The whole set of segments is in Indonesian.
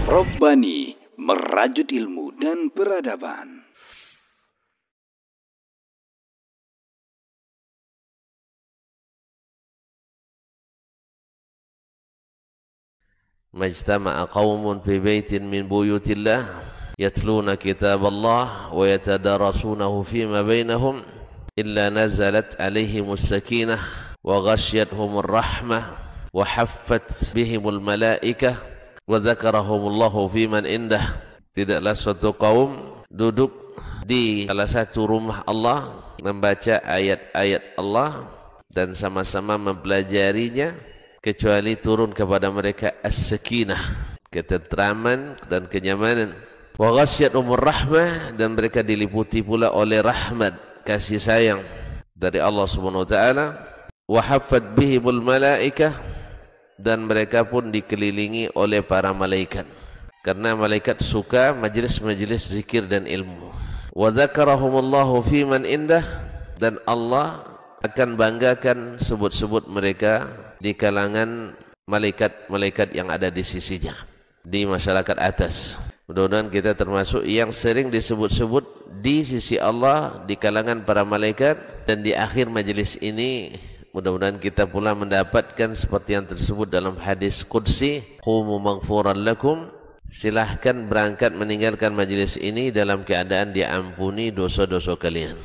Robbani, merajut ilmu dan peradaban. Majtama'a qaumun fi baitin min buyutillah yatluna kitaballah wa yatadarasunahu fima bainahum illa nazalat alaihimus sakinah wa ghasyiyatuhumur rahmah wa haffat bihimul malaikah wa dzakarahumullahu fiman indah. Tidaklah suatu kaum duduk di salah satu rumah Allah membaca ayat-ayat Allah dan sama-sama mempelajarinya kecuali turun kepada mereka as-sakinah, ketentraman dan kenyamanan. Wa ghasyiyatuhumur rahmah, dan mereka diliputi pula oleh rahmat, kasih sayang dari Allah Subhanahu wa taala. Wa haffat bihimul malaikah, dan mereka pun dikelilingi oleh para malaikat, karena malaikat suka majelis-majelis zikir dan ilmu. Wa dzakarahumullahu fiman indah, dan Allah akan banggakan sebut-sebut mereka di kalangan malaikat-malaikat yang ada di sisinya, di masyarakat atas. Mudah-mudahan kita termasuk yang sering disebut-sebut di sisi Allah, di kalangan para malaikat, dan di akhir majelis ini mudah-mudahan kita pula mendapatkan seperti yang tersebut dalam hadis qudsi, qumu maghfuran lakum, silahkan berangkat meninggalkan majelis ini dalam keadaan diampuni dosa-dosa kalian.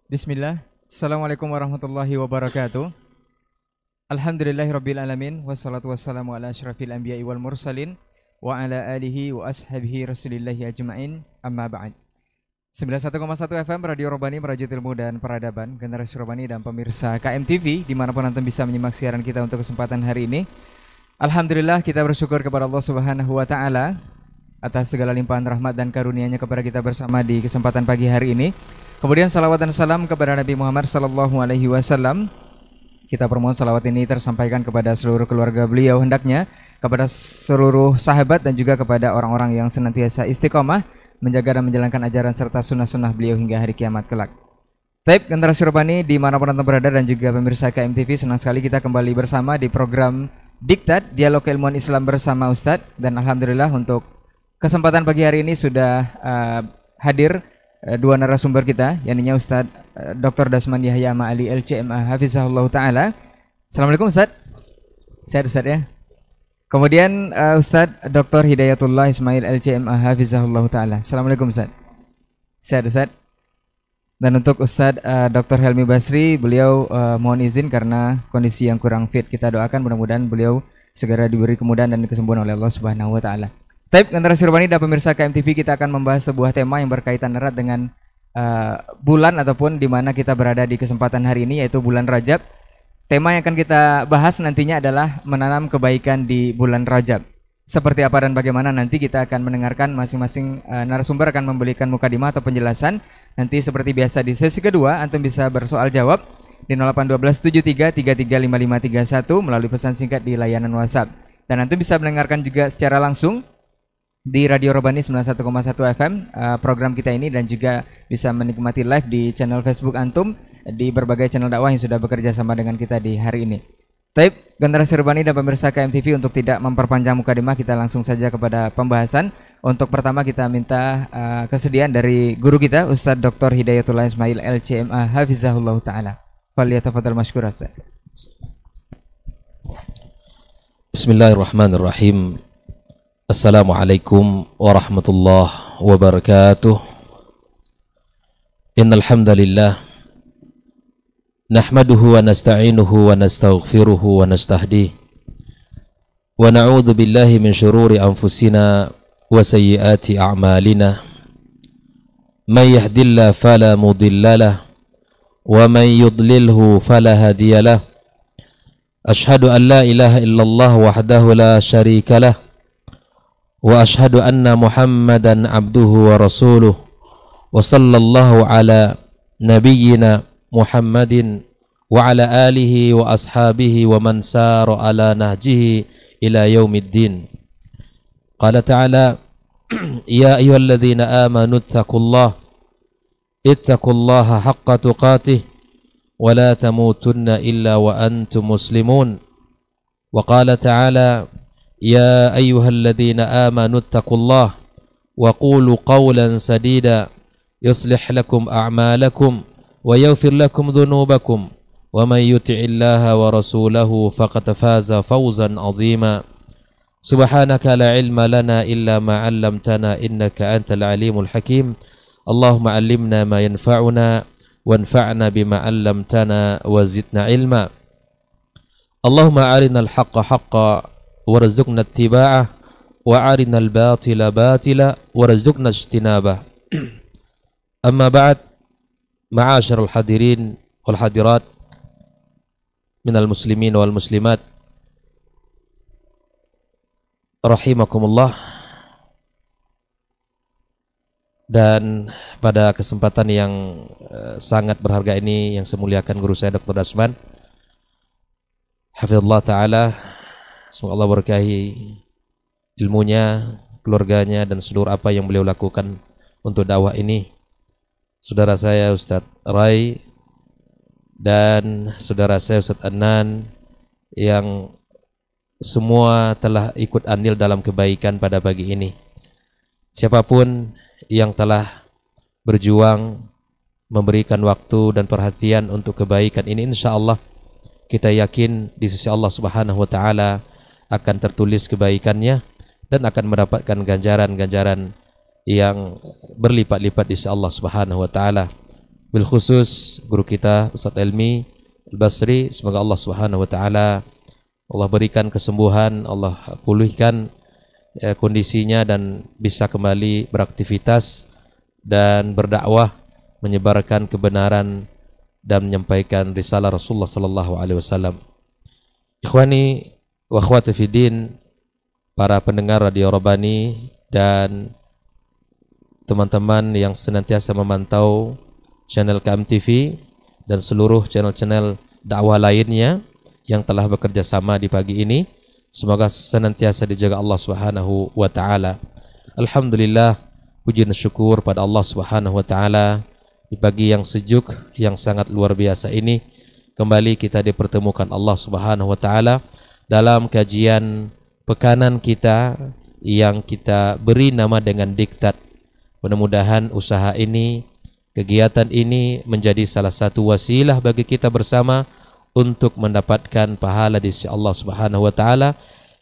Bismillah. Assalamualaikum warahmatullahi wabarakatuh. Alhamdulillahirabbil alamin, wassalatu wassalamu ala asyrafil anbiya'i wal mursalin wa ala alihi wa ashabihi rasulillahi ajma'in, amma ba'd. 91,1 FM Radio Robbani, merajut ilmu dan peradaban, generasi Robbani dan pemirsa KMTV dimanapun antum bisa menyimak siaran kita untuk kesempatan hari ini. Alhamdulillah, kita bersyukur kepada Allah Subhanahu wa taala atas segala limpahan rahmat dan karunia-Nya kepada kita bersama di kesempatan pagi hari ini. Kemudian salawat dan salam kepada Nabi Muhammad sallallahu alaihi wasallam. Kita permohon salawat ini tersampaikan kepada seluruh keluarga beliau, hendaknya kepada seluruh sahabat dan juga kepada orang-orang yang senantiasa istiqomah menjaga dan menjalankan ajaran serta sunnah-sunnah beliau hingga hari kiamat kelak. Taib generasi Robbani dimanapun anda berada dan juga pemirsa KMTV, senang sekali kita kembali bersama di program Diktat, Dialog Keilmuan Islam bersama Ustadz. Dan alhamdulillah untuk kesempatan pagi hari ini sudah hadir dua narasumber kita, yakni Ustadz Dr. Dasman Yahya Ma'ali LCMA Hafizahullah Ta'ala. Assalamualaikum Ustadz. Sehat Ustadz ya. Kemudian Ustadz Dr. Hidayatullah Ismail LCMA Hafizahullah Ta'ala. Assalamualaikum Ustadz. Sehat Ustadz. Dan untuk Ustadz Dr. Helmi Basri, beliau mohon izin karena kondisi yang kurang fit. Kita doakan mudah-mudahan beliau segera diberi kemudahan dan kesembuhan oleh Allah Subhanahu wa taala. Taib generasi Robbani dan pemirsa KMTV, kita akan membahas sebuah tema yang berkaitan erat dengan bulan ataupun di mana kita berada di kesempatan hari ini, yaitu bulan Rajab. Tema yang akan kita bahas nantinya adalah menanam kebaikan di bulan Rajab. Seperti apa dan bagaimana nanti kita akan mendengarkan masing-masing narasumber akan memberikan mukadimah atau penjelasan. Nanti seperti biasa di sesi kedua antum bisa bersoal jawab di 081273335531 melalui pesan singkat di layanan WhatsApp. Dan antum bisa mendengarkan juga secara langsung di Radio Robbani 91,1 FM program kita ini, dan juga bisa menikmati live di channel Facebook antum di berbagai channel dakwah yang sudah bekerja sama dengan kita di hari ini. Taib generasi Robbani dan pemirsa KMTV, untuk tidak memperpanjang mukadimah, kita langsung saja kepada pembahasan. Untuk pertama kita minta kesediaan dari guru kita Ustadz Dr. Hidayatullah Ismail LCMA Hafizahullah Ta'ala. Falyatafadhal mashkur Ustadz. Bismillahirrahmanirrahim. Assalamualaikum warahmatullahi wabarakatuh. Innal hamdalillah nahmaduhu wa nasta'inuhu wa nastaghfiruhu wa nastahdihi wa na'udzu billahi min shururi anfusina wa sayyiati a'malina. May yahdihillahu fala mudilla lahu wa may yudlilhu fala hadiya lahu. Ashhadu an la ilaha illallah wahdahu la syarika lahu wa ashhadu anna Muhammadan abduhu wa rasuluh wa sallallahu ala nabiyyina Muhammadin wa ala alihi wa ashabihi wa man sara ala nahjihi ila yaumiddin. Qala ta'ala Ya ayyuhalladzina amanu ittaqullaha haqqa tuqatih wa la tamutunna illa wa antum muslimun. Wa qala ta'ala ya ayyuhalladzina amanu ittaqullaha wa qulu qawlan sadida yuslih lakum a'malakum wa yaghfir lakum dhunubakum wa man yuti'illaha wa rasulahu faqad faza fawzan 'azima. Subhanaka la ilma lana illa ma 'allamtana innaka antal alimul hakim. Allahumma 'allimna ma yanfa'una wanfa'na bima 'allamtana wa zidna ilma. Allahumma arinal haqqa haqqan warzuqna ittiba'ah wa arinal batila batila warzuqna ijtinabah. Amma ba'd, ma'asyiral hadirin wal hadirat minal muslimin wal muslimat rahimakumullah. Dan pada kesempatan yang sangat berharga ini yang saya muliakan guru saya Dr. Dasman, hafizallah ta'ala, semoga Allah berkahi ilmunya, keluarganya, dan seluruh apa yang beliau lakukan untuk dakwah ini. Saudara saya Ustadz Rai dan saudara saya Ustadz Anan yang semua telah ikut andil dalam kebaikan pada pagi ini. Siapapun yang telah berjuang memberikan waktu dan perhatian untuk kebaikan ini, insya Allah kita yakin di sisi Allah Subhanahu wa Ta'ala akan tertulis kebaikannya dan akan mendapatkan ganjaran-ganjaran yang berlipat-lipat di sisi Allah Subhanahu wa Ta'ala. Bil khusus guru kita Ustadz Elmi Al-Basri, semoga Allah Subhanahu wa Ta'ala Allah berikan kesembuhan, Allah pulihkan kondisinya dan bisa kembali beraktivitas dan berdakwah, menyebarkan kebenaran dan menyampaikan risalah Rasulullah sallallahu alaihi wasallam. Ikhwani wa akhwati fiddin, para pendengar Radio Rabbani dan teman-teman yang senantiasa memantau channel KMTV dan seluruh channel-channel dakwah lainnya yang telah bekerja sama di pagi ini, semoga senantiasa dijaga Allah Subhanahu wa Ta'ala. Alhamdulillah, puji dan syukur pada Allah Subhanahu wa Ta'ala, di pagi yang sejuk yang sangat luar biasa ini kembali kita dipertemukan Allah Subhanahu wa Ta'ala dalam kajian pekanan kita yang kita beri nama dengan diktat. Mudah-mudahan usaha ini, kegiatan ini menjadi salah satu wasilah bagi kita bersama untuk mendapatkan pahala di sisi Allah Subhanahu wa Ta'ala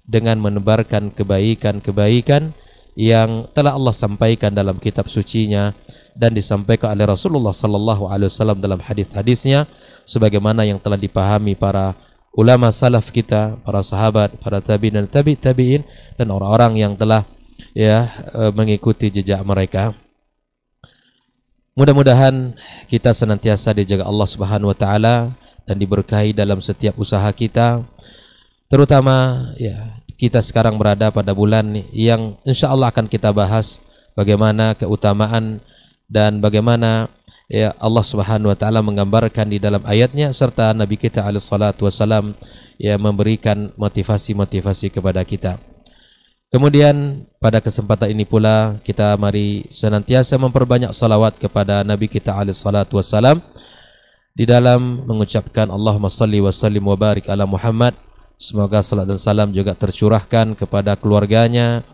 dengan menebarkan kebaikan-kebaikan yang telah Allah sampaikan dalam kitab sucinya dan disampaikan oleh Rasulullah sallallahu alaihi wasallam dalam hadis-hadisnya sebagaimana yang telah dipahami para ulama salaf kita, para sahabat, para tabi'in dan tabi'in dan orang-orang yang telah mengikuti jejak mereka. Mudah-mudahan kita senantiasa dijaga Allah Subhanahu wa Ta'ala dan diberkahi dalam setiap usaha kita, terutama kita sekarang berada pada bulan yang insya Allah akan kita bahas bagaimana keutamaan dan bagaimana Allah Subhanahu wa Ta'ala menggambarkan di dalam ayatnya serta Nabi kita alaihi salatu wasalam memberikan motivasi-motivasi kepada kita. Kemudian pada kesempatan ini pula kita mari senantiasa memperbanyak salawat kepada Nabi kita alaihi salatu wasalam di dalam mengucapkan Allahumma salli wa sallim wa barik ala Muhammad. Semoga salat dan salam juga tercurahkan kepada keluarganya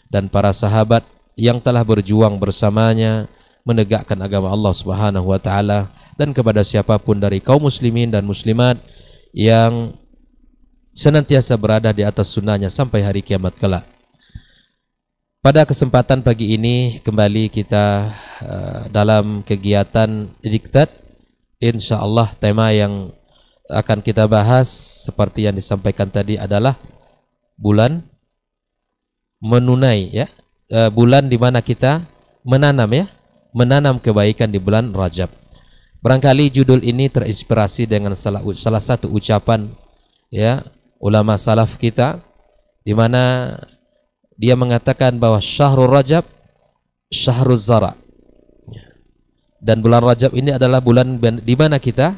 dan para sahabat yang telah berjuang bersamanya menegakkan agama Allah Subhanahu wa Ta'ala, dan kepada siapapun dari kaum muslimin dan muslimat yang senantiasa berada di atas sunnahnya sampai hari kiamat kelak. Pada kesempatan pagi ini kembali kita dalam kegiatan diktat. InsyaAllah tema yang akan kita bahas seperti yang disampaikan tadi adalah bulan menunai, bulan di mana kita menanam kebaikan di bulan Rajab. Barangkali judul ini terinspirasi dengan salah satu ucapan ulama salaf kita, di mana dia mengatakan bahwa syahrul Rajab syahrul zara, dan bulan Rajab ini adalah bulan di mana kita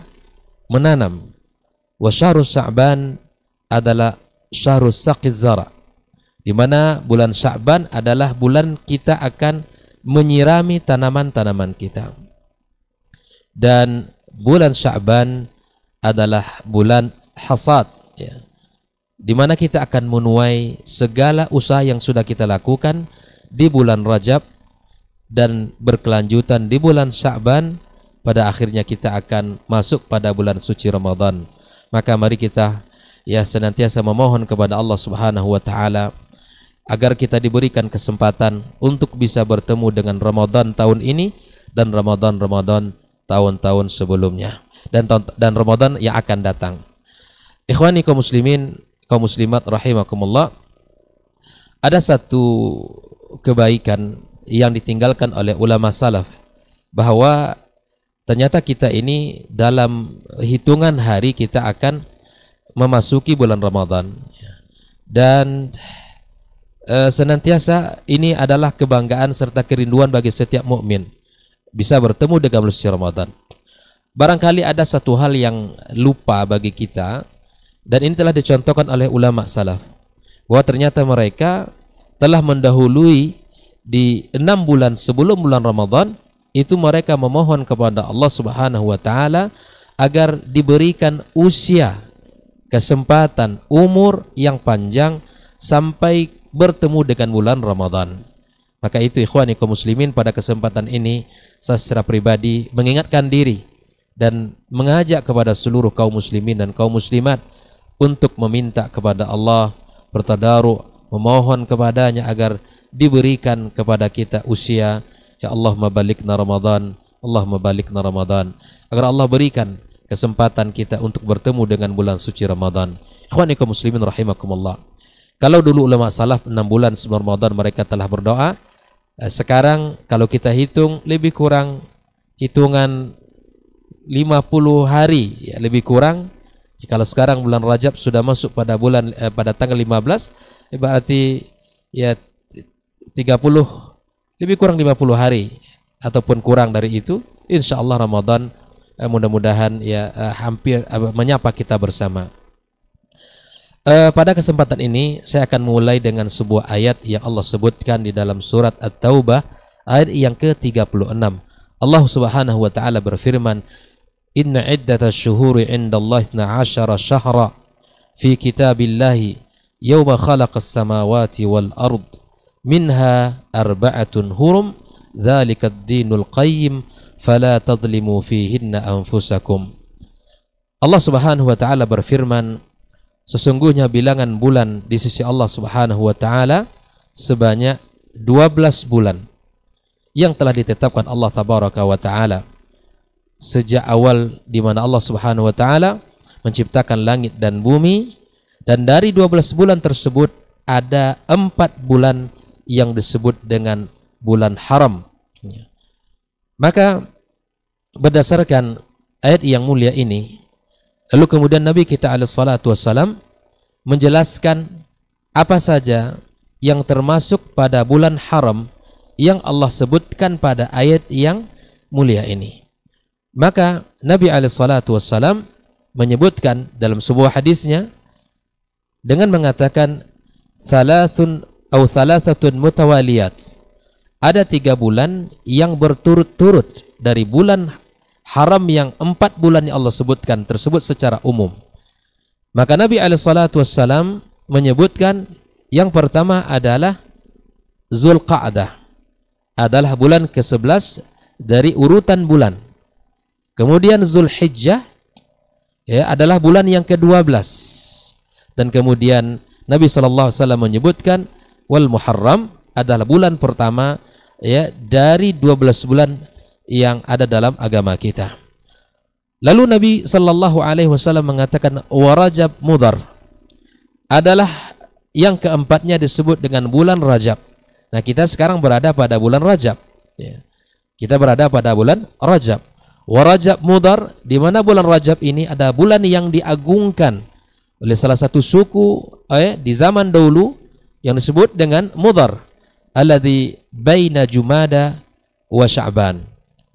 menanam. Wa syahrul Sya'ban adalah syahrul saqiz zara, di mana bulan Sya'ban adalah bulan kita akan menyirami tanaman-tanaman kita. Dan bulan Sya'ban adalah bulan hasad, ya, di mana kita akan menuai segala usaha yang sudah kita lakukan di bulan Rajab dan berkelanjutan di bulan Sya'ban. Pada akhirnya kita akan masuk pada bulan suci Ramadan. Maka mari kita ya senantiasa memohon kepada Allah Subhanahu wa taala agar kita diberikan kesempatan untuk bisa bertemu dengan Ramadan tahun ini dan Ramadan tahun-tahun sebelumnya dan Ramadan yang akan datang. Ikhwani kaum muslimin, kaum muslimat rahimakumullah. Ada satu kebaikan yang ditinggalkan oleh ulama salaf, bahwa ternyata kita ini dalam hitungan hari kita akan memasuki bulan Ramadan. Dan senantiasa ini adalah kebanggaan serta kerinduan bagi setiap mukmin bisa bertemu dengan bulan suci Ramadan. Barangkali ada satu hal yang lupa bagi kita, dan ini telah dicontohkan oleh ulama salaf, bahwa ternyata mereka telah mendahului di 6 bulan sebelum bulan Ramadan. Itu mereka memohon kepada Allah Subhanahu wa taala agar diberikan usia, kesempatan, umur yang panjang sampai bertemu dengan bulan Ramadan. Maka itu ikhwani kaum muslimin, pada kesempatan ini saya secara pribadi mengingatkan diri dan mengajak kepada seluruh kaum muslimin dan kaum muslimat untuk meminta kepada Allah, bertadaruk, memohon kepadanya agar diberikan kepada kita usia. Ya Allah mabalikna Ramadan, Allah mabalikna Ramadan, agar Allah berikan kesempatan kita untuk bertemu dengan bulan suci Ramadan. Ikhwani kaum muslimin rahimakumullah. Kalau dulu ulama salaf 6 bulan sebelum Ramadan mereka telah berdoa, sekarang kalau kita hitung lebih kurang hitungan 50 hari, ya, lebih kurang. Kalau sekarang bulan Rajab sudah masuk pada bulan pada tanggal 15, berarti ya 30, lebih kurang 50 hari ataupun kurang dari itu. Insya Allah Ramadan mudah-mudahan ya hampir menyapa kita bersama. Pada kesempatan ini saya akan mulai dengan sebuah ayat yang Allah sebutkan di dalam surat At-Taubah ayat yang ke-36. Allah Subhanahu wa taala berfirman, "Inna iddatash syuhuri 'indallahi 12 syahra fi kitabillahi yawma khalaqas samawati wal ard minha arba'atun hurum dzalikad dinul qayyim fala tadlimu fihinna anfusakum." Allah Subhanahu wa taala berfirman, sesungguhnya bilangan bulan di sisi Allah Subhanahu wa taala sebanyak 12 bulan yang telah ditetapkan Allah tabaraka wa taala sejak awal, di mana Allah Subhanahu wa taala menciptakan langit dan bumi, dan dari 12 bulan tersebut ada 4 bulan yang disebut dengan bulan haram. Maka berdasarkan ayat yang mulia ini, lalu kemudian Nabi kita alaihi salatu wassalam menjelaskan apa saja yang termasuk pada bulan haram yang Allah sebutkan pada ayat yang mulia ini. Maka Nabi alaihi salatu wassalam menyebutkan dalam sebuah hadisnya dengan mengatakan thalathatun mutawaliyat. Ada 3 bulan yang berturut-turut dari bulan haram yang 4 bulan yang Allah sebutkan tersebut secara umum. Maka Nabi alaihi salatu wassalam menyebutkan yang pertama adalah Zulqa'dah, adalah bulan ke-11 dari urutan bulan. Kemudian Zulhijjah ya, adalah bulan yang ke-12. Dan kemudian Nabi SAW menyebutkan wal Muharram adalah bulan pertama ya dari 12 bulan yang ada dalam agama kita. Lalu Nabi SAW mengatakan wa Rajab Mudhar adalah yang keempatnya disebut dengan bulan Rajab. Nah, kita sekarang berada pada bulan Rajab ya. Kita berada pada bulan Rajab. Wa Rajab Mudhar, di mana bulan Rajab ini ada bulan yang diagungkan oleh salah satu suku di zaman dahulu yang disebut dengan Mudhar, alladzi baina Jumada wa Sya'ban.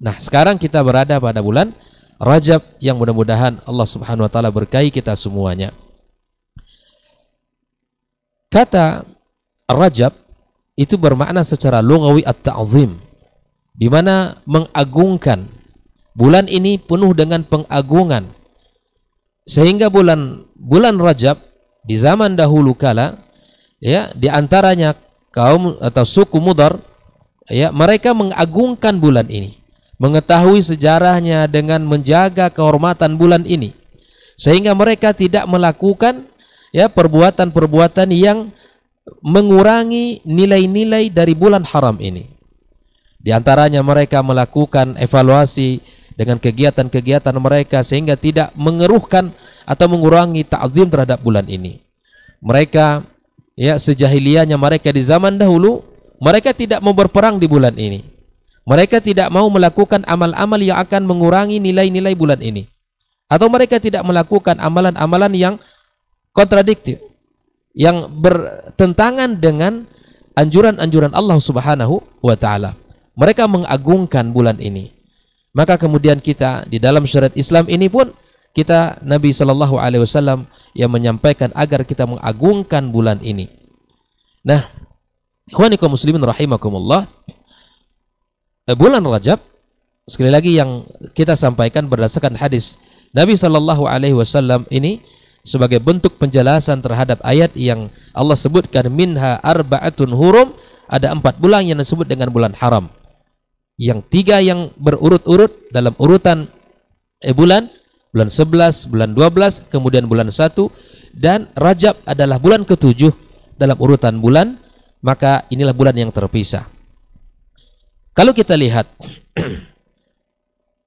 Nah, sekarang kita berada pada bulan Rajab yang mudah-mudahan Allah Subhanahu wa taala berkahi kita semuanya. Kata Rajab itu bermakna secara lughawi at-ta'zim, di mana mengagungkan. Bulan ini penuh dengan pengagungan. Sehingga bulan Rajab di zaman dahulu kala, ya, di antaranya kaum atau suku Mudar, ya, mereka mengagungkan bulan ini, mengetahui sejarahnya dengan menjaga kehormatan bulan ini, sehingga mereka tidak melakukan, ya, perbuatan-perbuatan yang mengurangi nilai-nilai dari bulan haram ini. Di antaranya mereka melakukan evaluasi dengan kegiatan-kegiatan mereka sehingga tidak mengeruhkan atau mengurangi ta'zim terhadap bulan ini. Mereka, ya, sejahiliyahnya mereka di zaman dahulu, mereka tidak mau berperang di bulan ini. Mereka tidak mau melakukan amal-amal yang akan mengurangi nilai-nilai bulan ini. Atau mereka tidak melakukan amalan-amalan yang kontradiktif, yang bertentangan dengan anjuran-anjuran Allah Subhanahu wa ta'ala. Mereka mengagungkan bulan ini. Maka kemudian kita di dalam syariat Islam ini pun kita, Nabi sallallahu alaihi wasallam yang menyampaikan agar kita mengagungkan bulan ini. Nah, ikhwani kaum muslimin rahimakumullah, bulan Rajab sekali lagi yang kita sampaikan berdasarkan hadis Nabi sallallahu alaihi wasallam ini sebagai bentuk penjelasan terhadap ayat yang Allah sebutkan minha arba'atun hurum, ada 4 bulan yang disebut dengan bulan haram. Yang 3 yang berurut-urut dalam urutan bulan 11, bulan 12, kemudian bulan 1, dan Rajab adalah bulan ke-7 dalam urutan bulan, maka inilah bulan yang terpisah. Kalau kita lihat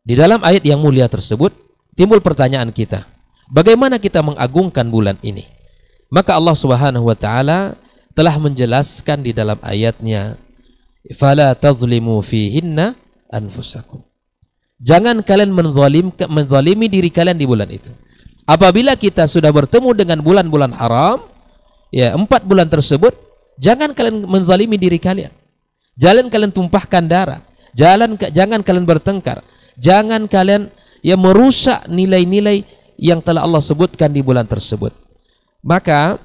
di dalam ayat yang mulia tersebut, timbul pertanyaan kita, bagaimana kita mengagungkan bulan ini? Maka Allah Subhanahu wa taala telah menjelaskan di dalam ayatnya, fala tazlimu fihinna anfusakum. Jangan kalian menzalimi diri kalian di bulan itu. Apabila kita sudah bertemu dengan bulan-bulan haram, ya, 4 bulan tersebut, jangan kalian menzalimi diri kalian. Jangan kalian tumpahkan darah. Jangan kalian bertengkar. Jangan kalian, ya, merusak nilai-nilai yang telah Allah sebutkan di bulan tersebut. Maka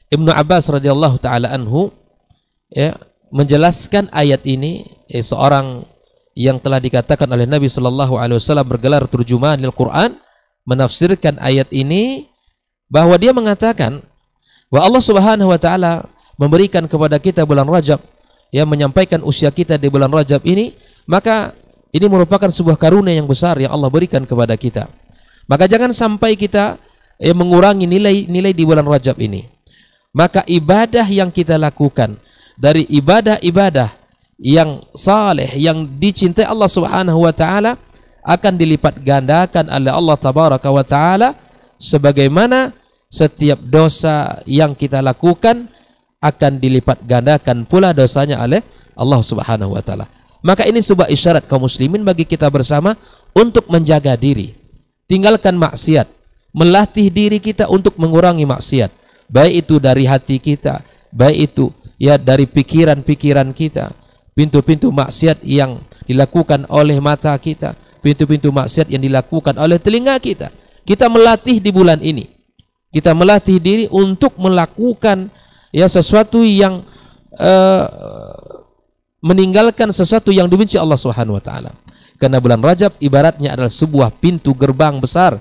Ibnu Abbas radhiyallahu taala anhu, ya, menjelaskan ayat ini, seorang yang telah dikatakan oleh Nabi sallallahu alaihi wasallam bergelar terjemahanil Quran, menafsirkan ayat ini bahwa dia mengatakan bahwa Allah Subhanahu wa taala memberikan kepada kita bulan Rajab, yang menyampaikan usia kita di bulan Rajab ini, maka ini merupakan sebuah karunia yang besar yang Allah berikan kepada kita. Maka jangan sampai kita mengurangi nilai-nilai di bulan Rajab ini. Maka ibadah yang kita lakukan dari ibadah-ibadah yang saleh, yang dicintai Allah Subhanahu wa taala, akan dilipat gandakan oleh Allah Tabaraka wa taala, sebagaimana setiap dosa yang kita lakukan akan dilipat gandakan pula dosanya oleh Allah Subhanahu wa taala. Maka ini sebuah isyarat kaum muslimin bagi kita bersama untuk menjaga diri, tinggalkan maksiat, melatih diri kita untuk mengurangi maksiat, baik itu dari hati kita, baik itu, ya, dari pikiran-pikiran kita. Pintu-pintu maksiat yang dilakukan oleh mata kita, pintu-pintu maksiat yang dilakukan oleh telinga kita, kita melatih di bulan ini. Kita melatih diri untuk melakukan, ya, sesuatu yang meninggalkan sesuatu yang dibenci Allah Subhanahu wa taala. Karena bulan Rajab ibaratnya adalah sebuah pintu gerbang besar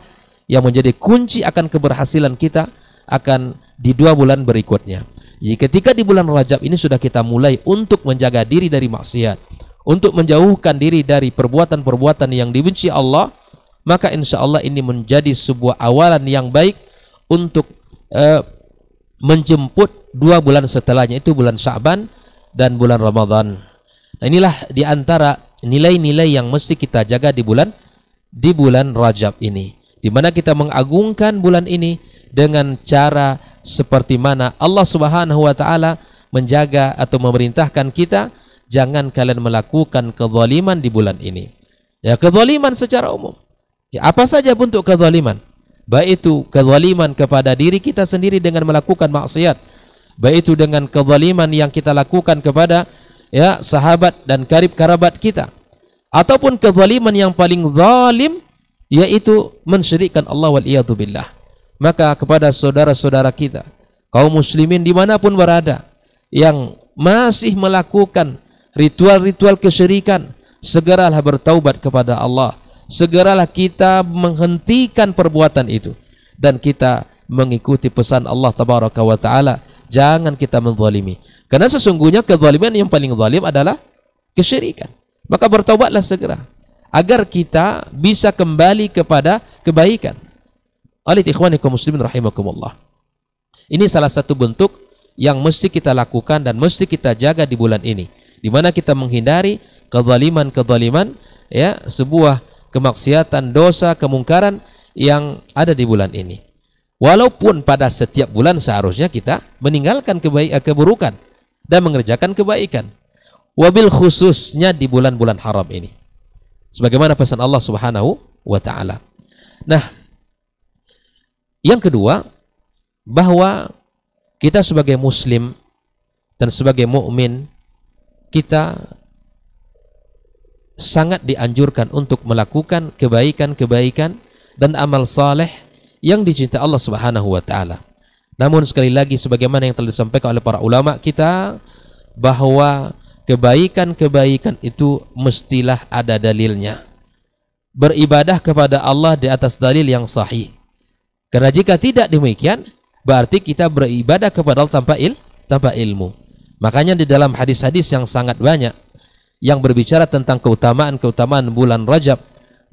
yang menjadi kunci akan keberhasilan kita akan di 2 bulan berikutnya. Jadi ketika di bulan Rajab ini sudah kita mulai untuk menjaga diri dari maksiat, untuk menjauhkan diri dari perbuatan-perbuatan yang dibenci Allah, maka insya Allah ini menjadi sebuah awalan yang baik untuk menjemput 2 bulan setelahnya, itu bulan Sya'ban dan bulan Ramadan. Nah, inilah di antara nilai-nilai yang mesti kita jaga di bulan Rajab ini, di mana kita mengagungkan bulan ini dengan cara seperti mana Allah Subhanahu wa taala menjaga atau memerintahkan kita, jangan kalian melakukan kezaliman di bulan ini. Ya, kezaliman secara umum. Ya, apa saja bentuk kezaliman. Baik itu kezaliman kepada diri kita sendiri dengan melakukan maksiat, baik itu dengan kezaliman yang kita lakukan kepada, ya, sahabat dan karib kerabat kita, ataupun kezaliman yang paling zalim, yaitu mensyirikkan Allah wal iyadu billah. Maka kepada saudara-saudara kita kaum muslimin dimanapun berada, yang masih melakukan ritual-ritual kesyirikan, segeralah bertaubat kepada Allah. Segeralah kita menghentikan perbuatan itu dan kita mengikuti pesan Allah tabaraka wa taala, jangan kita menzalimi. Karena sesungguhnya kezaliman yang paling zalim adalah kesyirikan. Maka bertaubatlah segera agar kita bisa kembali kepada kebaikan. Oleh ikhwanikum muslimin rahimakumullah. Ini salah satu bentuk yang mesti kita lakukan dan mesti kita jaga di bulan ini, di mana kita menghindari kezaliman-kezaliman, ya, sebuah kemaksiatan, dosa, kemungkaran yang ada di bulan ini. Walaupun pada setiap bulan seharusnya kita meninggalkan keburukan dan mengerjakan kebaikan. Wabil khususnya di bulan-bulan haram ini. Sebagaimana pesan Allah Subhanahu wa taala. Nah, yang kedua, bahwa kita sebagai muslim dan sebagai mukmin, kita sangat dianjurkan untuk melakukan kebaikan-kebaikan dan amal saleh yang dicintai Allah Subhanahu wa taala. Namun sekali lagi sebagaimana yang telah disampaikan oleh para ulama kita, bahwa kebaikan-kebaikan itu mestilah ada dalilnya. Beribadah kepada Allah di atas dalil yang sahih. Karena jika tidak demikian, berarti kita beribadah kepada Allah tanpa ilmu. Makanya di dalam hadis-hadis yang sangat banyak yang berbicara tentang keutamaan-keutamaan bulan Rajab,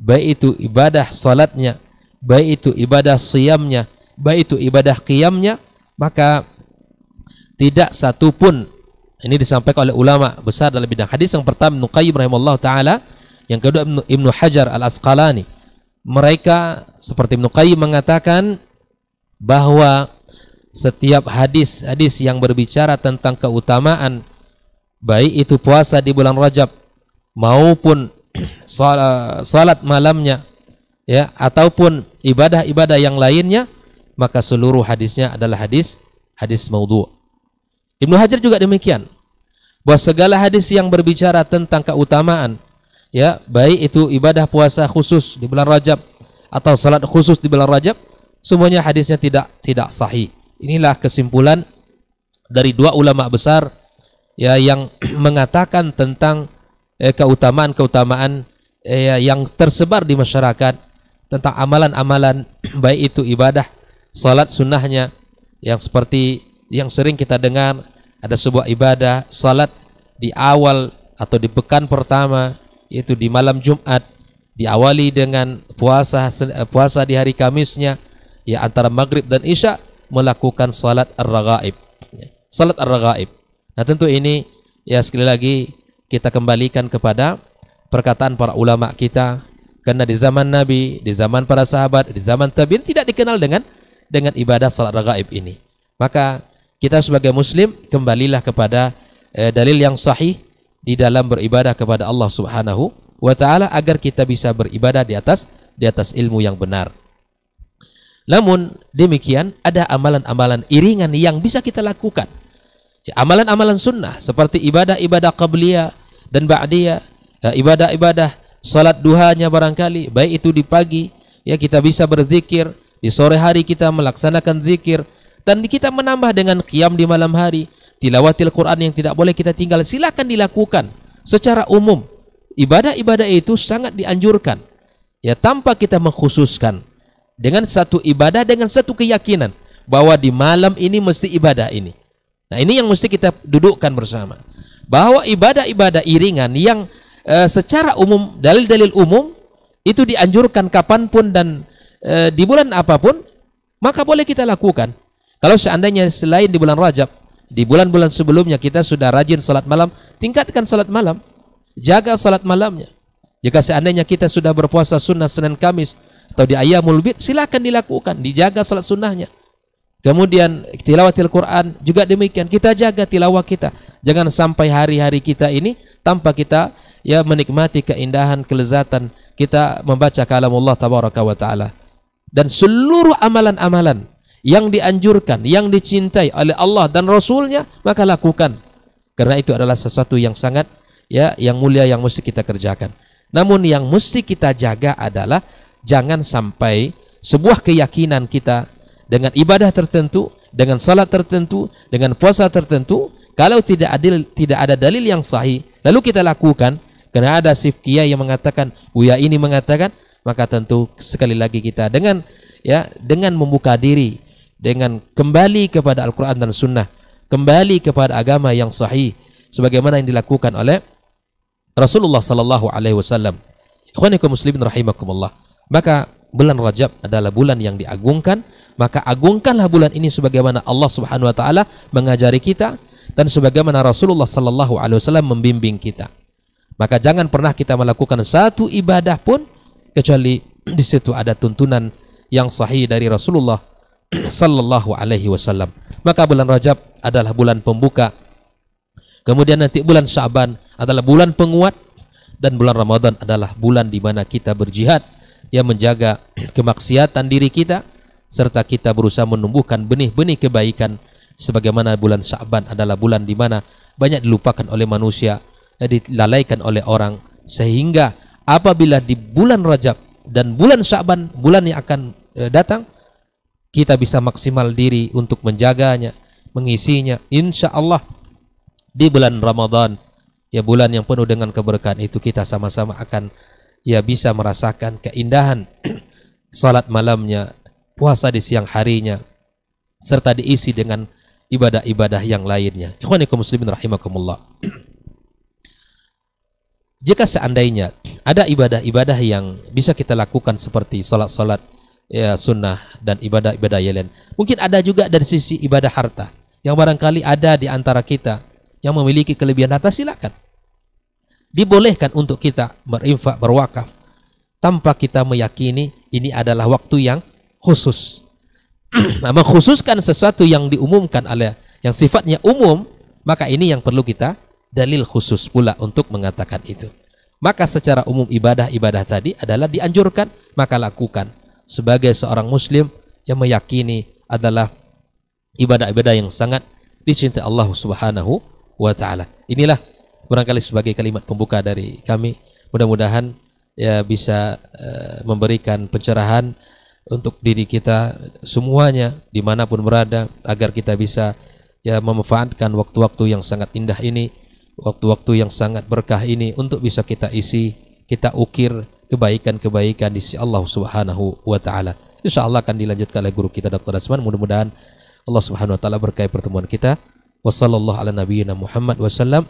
baik itu ibadah salatnya, baik itu ibadah siyamnya, baik itu ibadah qiyamnya, maka tidak satu pun, ini disampaikan oleh ulama besar dalam bidang hadis. Yang pertama Ibnu Qayyim rahimahullah ta'ala, yang kedua Ibnu Hajar al-Asqalani. Mereka seperti Ibnu Qayyim mengatakan bahwa setiap hadis-hadis yang berbicara tentang keutamaan, baik itu puasa di bulan Rajab maupun salat malamnya, ya, ataupun ibadah-ibadah yang lainnya, maka seluruh hadisnya adalah hadis maudhu'. Ibnu Hajar juga demikian, bahwa segala hadis yang berbicara tentang keutamaan, ya, baik itu ibadah puasa khusus di bulan Rajab atau salat khusus di bulan Rajab, semuanya hadisnya tidak sahih. Inilah kesimpulan dari dua ulama besar, ya, yang mengatakan tentang keutamaan-keutamaan yang tersebar di masyarakat tentang amalan-amalan, baik itu ibadah salat sunnahnya, yang seperti yang sering kita dengar, ada sebuah ibadah salat di awal atau di pekan pertama, yaitu di malam Jumat, diawali dengan puasa di hari Kamisnya, ya, antara maghrib dan isya melakukan salat ar-raghaib, salat ar-raghaib. Nah, tentu ini, ya, sekali lagi kita kembalikan kepada perkataan para ulama kita, karena di zaman Nabi, di zaman para sahabat, di zaman tabi'in tidak dikenal dengan ibadah salat raghaib ini. Maka kita sebagai muslim kembalilah kepada dalil yang sahih di dalam beribadah kepada Allah Subhanahu wa taala, agar kita bisa beribadah di atas ilmu yang benar. Namun demikian, ada amalan-amalan iringan yang bisa kita lakukan. Amalan-amalan sunnah seperti ibadah-ibadah qabliyah dan ba'diyah, ibadah-ibadah salat duhanya barangkali, baik itu di pagi, ya, kita bisa berzikir, di sore hari kita melaksanakan zikir, dan kita menambah dengan qiyam di malam hari, tilawatil Quran yang tidak boleh kita tinggal. Silakan dilakukan secara umum. Ibadah-ibadah itu sangat dianjurkan, ya, tanpa kita mengkhususkan dengan satu ibadah, dengan satu keyakinan bahwa di malam ini mesti ibadah ini. Nah, ini yang mesti kita dudukkan bersama, bahwa ibadah-ibadah iringan yang secara umum, dalil-dalil umum itu dianjurkan kapanpun dan di bulan apapun, maka boleh kita lakukan. Kalau seandainya selain di bulan Rajab, di bulan-bulan sebelumnya kita sudah rajin salat malam, tingkatkan salat malam, jaga salat malamnya. Jika seandainya kita sudah berpuasa sunnah Senin Kamis atau di Ayyamul Bid, silakan dilakukan, dijaga salat sunnahnya. Kemudian tilawatil Quran juga demikian, kita jaga tilawah kita. Jangan sampai hari-hari kita ini tanpa kita, ya, menikmati keindahan, kelezatan kita membaca kalam Allah tabaraka wa taala. Dan seluruh amalan-amalan yang dianjurkan, yang dicintai oleh Allah dan Rasulnya, maka lakukan. Karena itu adalah sesuatu yang sangat, ya, yang mulia yang mesti kita kerjakan. Namun yang mesti kita jaga adalah jangan sampai sebuah keyakinan kita dengan ibadah tertentu, dengan salat tertentu, dengan puasa tertentu, Kalau tidak ada dalil yang sahih, lalu kita lakukan, karena ada si kiai yang mengatakan, Buya ini mengatakan, maka tentu sekali lagi kita dengan membuka diri, dengan kembali kepada Al-Quran dan Sunnah, kembali kepada agama yang sahih, sebagaimana yang dilakukan oleh Rasulullah Sallallahu Alaihi Wasallam. Ikhwanikum muslimin rahimakumullah. Maka bulan Rajab adalah bulan yang diagungkan, maka agungkanlah bulan ini sebagaimana Allah Subhanahu Wa Taala mengajari kita dan sebagaimana Rasulullah Sallallahu Alaihi Wasallam membimbing kita. Maka jangan pernah kita melakukan satu ibadah pun kecuali di situ ada tuntunan yang sahih dari Rasulullah Sallallahu Alaihi Wasallam. Maka bulan Rajab adalah bulan pembuka. Kemudian nanti bulan Sya'ban adalah bulan penguat, dan bulan Ramadan adalah bulan di mana kita berjihad yang menjaga kemaksiatan diri kita, serta kita berusaha menumbuhkan benih-benih kebaikan, sebagaimana bulan Sya'ban adalah bulan di mana banyak dilupakan oleh manusia, dilalaikan oleh orang, sehingga apabila di bulan Rajab dan bulan Sya'ban, bulan yang akan datang, kita bisa maksimal diri untuk menjaganya, mengisinya. Insya Allah di bulan Ramadan, ya bulan yang penuh dengan keberkahan itu, kita sama-sama akan bisa merasakan keindahan salat malamnya, puasa di siang harinya, serta diisi dengan ibadah-ibadah yang lainnya. Ikhwanikum muslimin rahimakumullah. Jika seandainya ada ibadah-ibadah yang bisa kita lakukan seperti salat-salat sunnah dan ibadah-ibadah yang lain, mungkin ada juga dari sisi ibadah harta yang barangkali ada di antara kita yang memiliki kelebihan harta, silakan. Dibolehkan untuk kita berinfak, berwakaf, tanpa kita meyakini ini adalah waktu yang khusus. Mengkhususkan sesuatu yang diumumkan oleh yang sifatnya umum, maka ini yang perlu kita dalil khusus pula untuk mengatakan itu. Maka secara umum ibadah-ibadah tadi adalah dianjurkan, maka lakukan. Sebagai seorang muslim yang meyakini adalah ibadah-ibadah yang sangat dicintai Allah Subhanahu wa Ta'ala. Inilah barangkali sebagai kalimat pembuka dari kami. Mudah-mudahan bisa memberikan pencerahan untuk diri kita semuanya dimanapun berada, agar kita bisa memanfaatkan waktu-waktu yang sangat indah ini, waktu-waktu yang sangat berkah ini, untuk bisa kita isi, kita ukir kebaikan-kebaikan di sisi Allah Subhanahu wa Ta'ala. InsyaAllah akan dilanjutkan oleh guru kita Dr. Dasman. Mudah-mudahan Allah Subhanahu wa Ta'ala berkahi pertemuan kita. Wa sallallahu ala nabiyyina Muhammad wa sallam.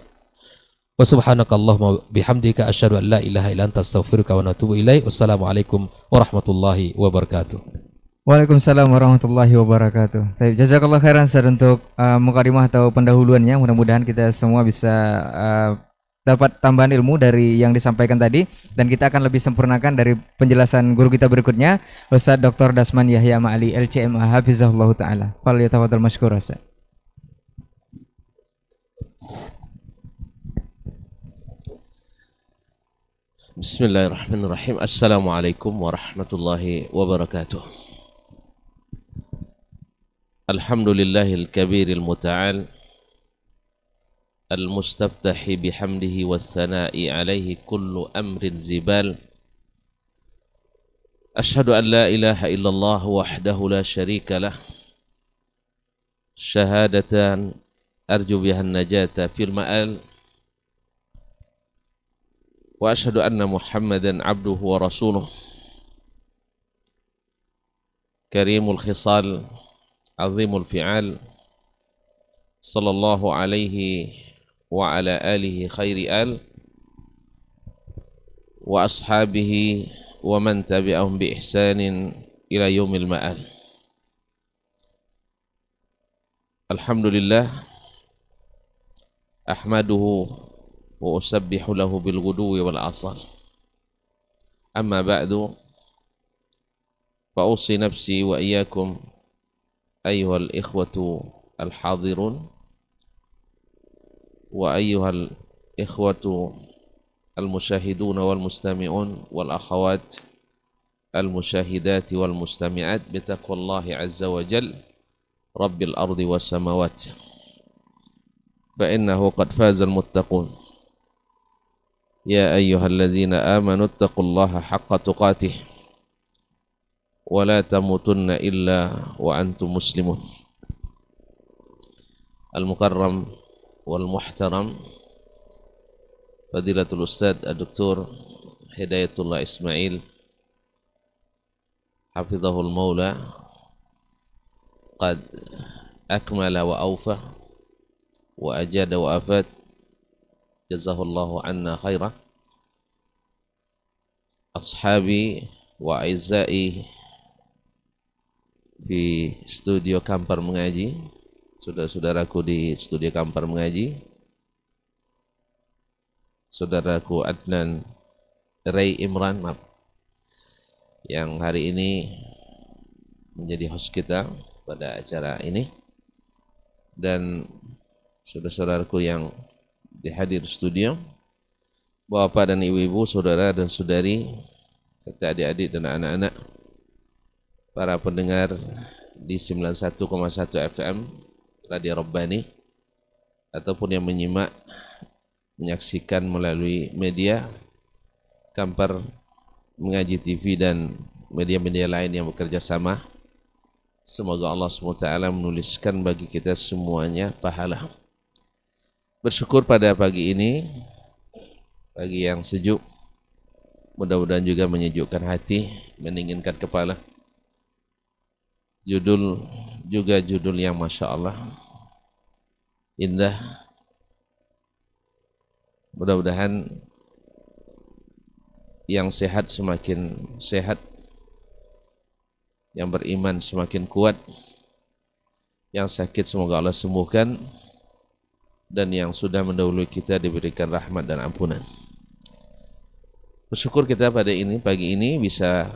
Wa subhanakallahumma bihamdika asyhadu an la ilaha illa anta astaghfiruka wa atubu ilaik. Wassalamualaikum warahmatullahi wabarakatuh. Waalaikumsalam warahmatullahi wabarakatuh. Baik, jazakallah khairan Ustaz untuk mukadimah atau pendahuluannya. Mudah-mudahan kita semua bisa dapat tambahan ilmu dari yang disampaikan tadi, dan kita akan lebih sempurnakan dari penjelasan guru kita berikutnya, Ustaz Dr. Dasman Yahya Ma'ali LCMA hafizahullah taala. Fal yatafaddal mashkur Ustaz. Bismillahirrahmanirrahim. Assalamualaikum warahmatullahi wabarakatuh. Alhamdulillahil kabiril muta'al, al-mustaftahi bihamdihi wa thana'i alaihi kullu amrin zibal. Ashhadu an la ilaha illallah wahdahu la syarika lah, syahadatan arju bihan najata fil ma'al. Wa ashhadu anna Muhammadan abduhu wa rasuluh, karimul khisal, azimul fi'al, sallallahu alaihi wa ala alihi khairi al, wa ashabihi wa man tabi'ahum bi ihsanin ila yaumil ma'al. Alhamdulillah, ahmaduhu wa usabbihu lahu bil ghuduwi wal asal. Amma ba'du, fa usi nafsi wa iyyakum ayyuhal ikhwatu al hadirun wa ayyuhal ikhwatu al musyahidun wal mustami'un wal akhawat al musyahidati wal mustami'at bi taqwallahi azza wa jal rabbil ardi was samawat, fa innahu qad faza al muttaqun. Ya ayyuhalladzina amanu taqullaha haqqa tuqatih wa la tamutunna illa wa antum muslimun. Al-mukarram wal muhtaram Fadilatul Ustadz Dr. Hidayatullah Ismail Hafizahul Maula qad akmala wa awfa wa ajada wa afat jazahullahu anna khairah. Ashabi wa aizai di studio Kampar Mengaji, saudara-saudaraku di studio Kampar Mengaji, saudaraku Adnan Ray Imran yang hari ini menjadi host kita pada acara ini, dan saudara-saudaraku yang dihadir studio, bapak dan ibu-ibu, saudara dan saudari, serta adik-adik dan anak-anak, para pendengar di 91,1 FM Radio Rabbani, ataupun yang menyaksikan melalui media Kampar Mengaji TV dan media-media lain yang bekerja sama. Semoga Allah SWT menuliskan bagi kita semuanya pahala. Bersyukur pada pagi ini, pagi yang sejuk, mudah-mudahan juga menyejukkan hati, mendinginkan kepala. Judul juga judul yang Masya Allah indah. Mudah-mudahan yang sehat semakin sehat, yang beriman semakin kuat, yang sakit semoga Allah sembuhkan, dan yang sudah mendahului kita diberikan rahmat dan ampunan. Bersyukur kita pada pagi ini bisa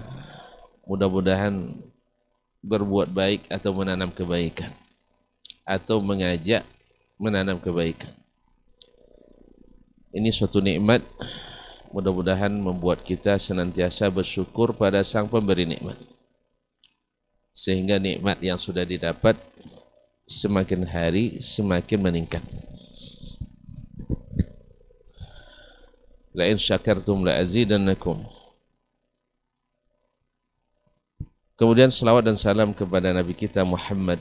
mudah-mudahan berbuat baik atau menanam kebaikan, atau mengajak menanam kebaikan. Ini suatu nikmat, mudah-mudahan membuat kita senantiasa bersyukur pada Sang Pemberi nikmat, sehingga nikmat yang sudah didapat semakin hari semakin meningkat. La in syakartum la azidannakum. Kemudian salawat dan salam kepada Nabi kita Muhammad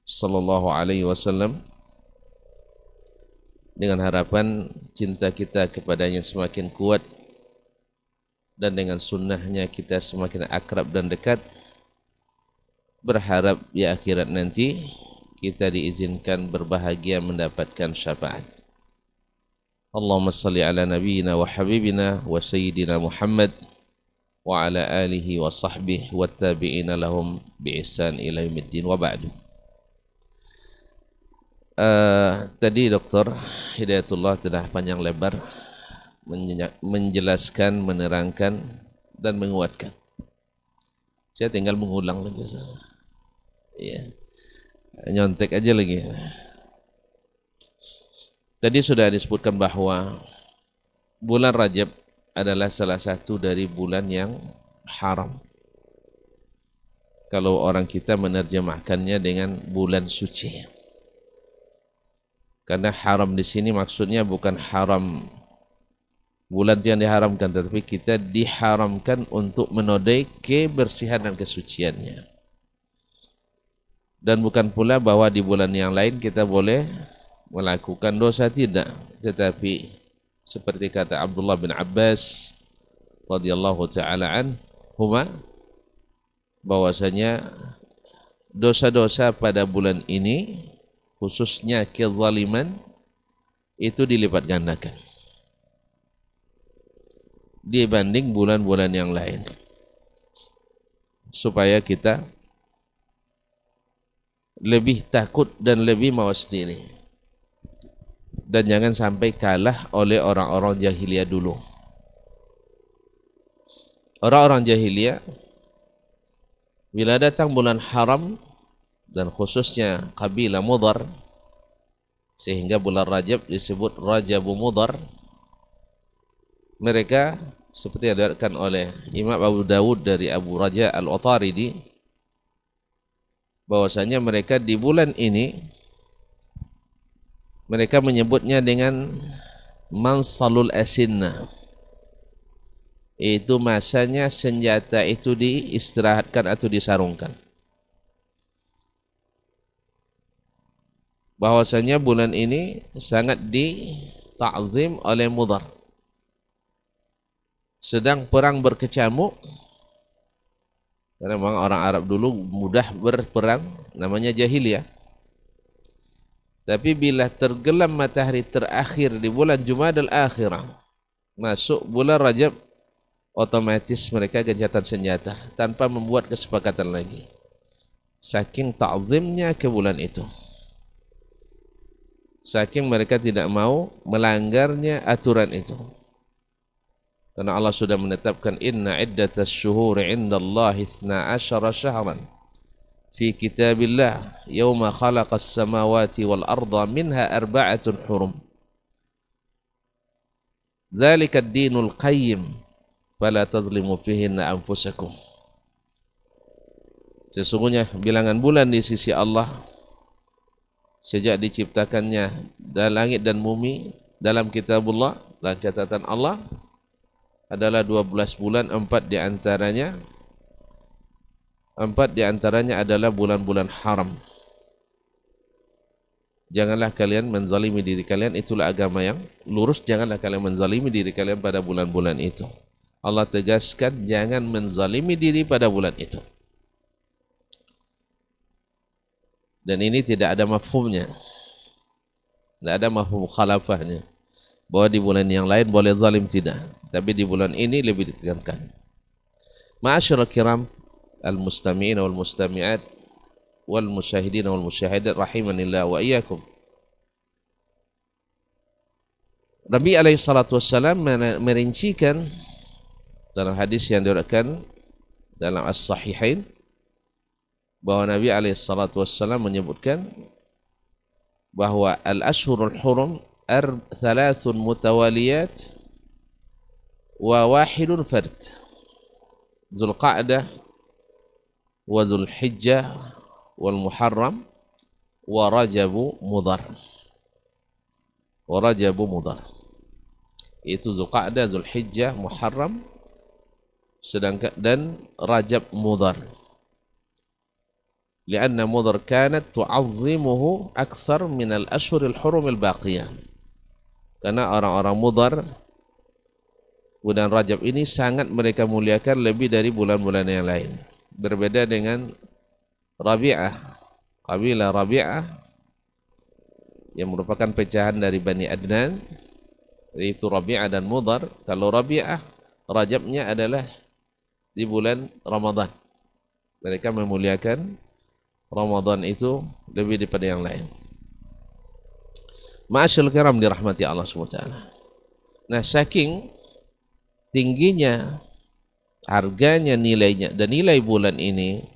sallallahu alaihi wasallam, dengan harapan cinta kita kepadanya semakin kuat, dan dengan sunnahnya kita semakin akrab dan dekat. Berharap di akhirat nanti kita diizinkan berbahagia mendapatkan syafaat. Allahumma salli ala nabiyyina wa habibina wa sayyidina Muhammad wa ala alihi wa sahbihi wa tabi'ina lahum bi ihsan ila yaumiddin wa ba'du. Tadi Dr. Hidayatullah telah panjang lebar menjelaskan, menerangkan, dan menguatkan. Saya tinggal mengulang lagi. Ya, nyontek aja lagi. Tadi sudah disebutkan bahwa bulan Rajab adalah salah satu dari bulan yang haram. Kalau orang kita menerjemahkannya dengan bulan suci. Karena haram di sini maksudnya bukan haram bulan yang diharamkan, tetapi kita diharamkan untuk menodai kebersihan dan kesuciannya. Dan bukan pula bahwa di bulan yang lain kita boleh melakukan dosa, tidak. Tetapi seperti kata Abdullah bin Abbas radhiyallahu ta'ala anhuma, bahwasanya dosa-dosa pada bulan ini, khususnya kezaliman, itu dilipat gandakan dibanding bulan-bulan yang lain, supaya kita lebih takut dan lebih mawas diri, dan jangan sampai kalah oleh orang-orang jahiliyah dulu. Orang-orang jahiliyah bila datang bulan haram, dan khususnya kabilah Mudhar, sehingga bulan Rajab disebut Rajabu Mudhar, mereka seperti yang diriwayatkan oleh Imam Abu Dawud dari Abu Raja Al-Utaridi, bahwasanya mereka di bulan ini mereka menyebutnya dengan mansalul asinna, itu masanya senjata itu diistirahatkan atau disarungkan. bahwasanya bulan ini sangat dita'zim oleh Mudhar. Sedang perang berkecamuk, karena memang orang Arab dulu mudah berperang, namanya jahiliyah. Tapi bila tergelam matahari terakhir di bulan Jumadal Akhirah, masuk bulan Rajab, otomatis mereka gencatan senjata tanpa membuat kesepakatan lagi. Saking ta'zimnya ke bulan itu. Saking mereka tidak mau melanggarnya aturan itu. Karena Allah sudah menetapkan inna iddatas syuhuri indallahi 12 syahran fi kitabillah yawma khalaqas samawati wal arda minha arba'atun hurum. Dzalika ad-dinul qayyim fala tazlimu fihinna anfusakum. Sesungguhnya bilangan bulan di sisi Allah sejak diciptakannya dan langit dan bumi dalam kitabullah, dalam catatan Allah adalah 12 bulan, 4 di antaranya adalah bulan-bulan haram. Janganlah kalian menzalimi diri kalian, itulah agama yang lurus. Janganlah kalian menzalimi diri kalian pada bulan-bulan itu. Allah tegaskan jangan menzalimi diri pada bulan itu. Dan ini tidak ada mafhumnya, tidak ada mafhum khalafahnya, bahwa di bulan yang lain boleh zalim, tidak. Tapi di bulan ini lebih ditekankan. Ma'asyiral kiram al-mustami'in wal mustami'at wal musyahidin wal musyahidat rahimanillah wa iyyakum. Nabi alaihi salatu wassalam merincikan dalam hadis yang diriwayatkan dalam as-sahihain bahwa Nabi alaihi salatu wassalam menyebutkan bahwa al-ashhurul hurum 3 mutawaliyat wa wahidun fard, Zulqa'dah wa Zulhijjah wal Muharram wa Rajabu Mudhar. Itu Zulqa'dah, Zulhijjah, Muharram, sedangkan dan Rajab Mudhar. Lianna Mudhar kanat tu'azzimuhu akthar min al-ashhur al-hurum al-baqiyah. Karena orang-orang Mudhar bulan Rajab ini sangat mereka muliakan lebih dari bulan-bulan yang lain. Berbeda dengan Rabi'ah, kabilah Rabi'ah yang merupakan pecahan dari Bani Adnan, yaitu Rabi'ah dan Mudhar. Kalau Rabi'ah, Rajabnya adalah di bulan Ramadan. Mereka memuliakan Ramadan itu lebih daripada yang lain. Ma'asyil kiram dirahmati Allah SWT. Nah, saking tingginya, harganya, nilainya, dan nilai bulan ini,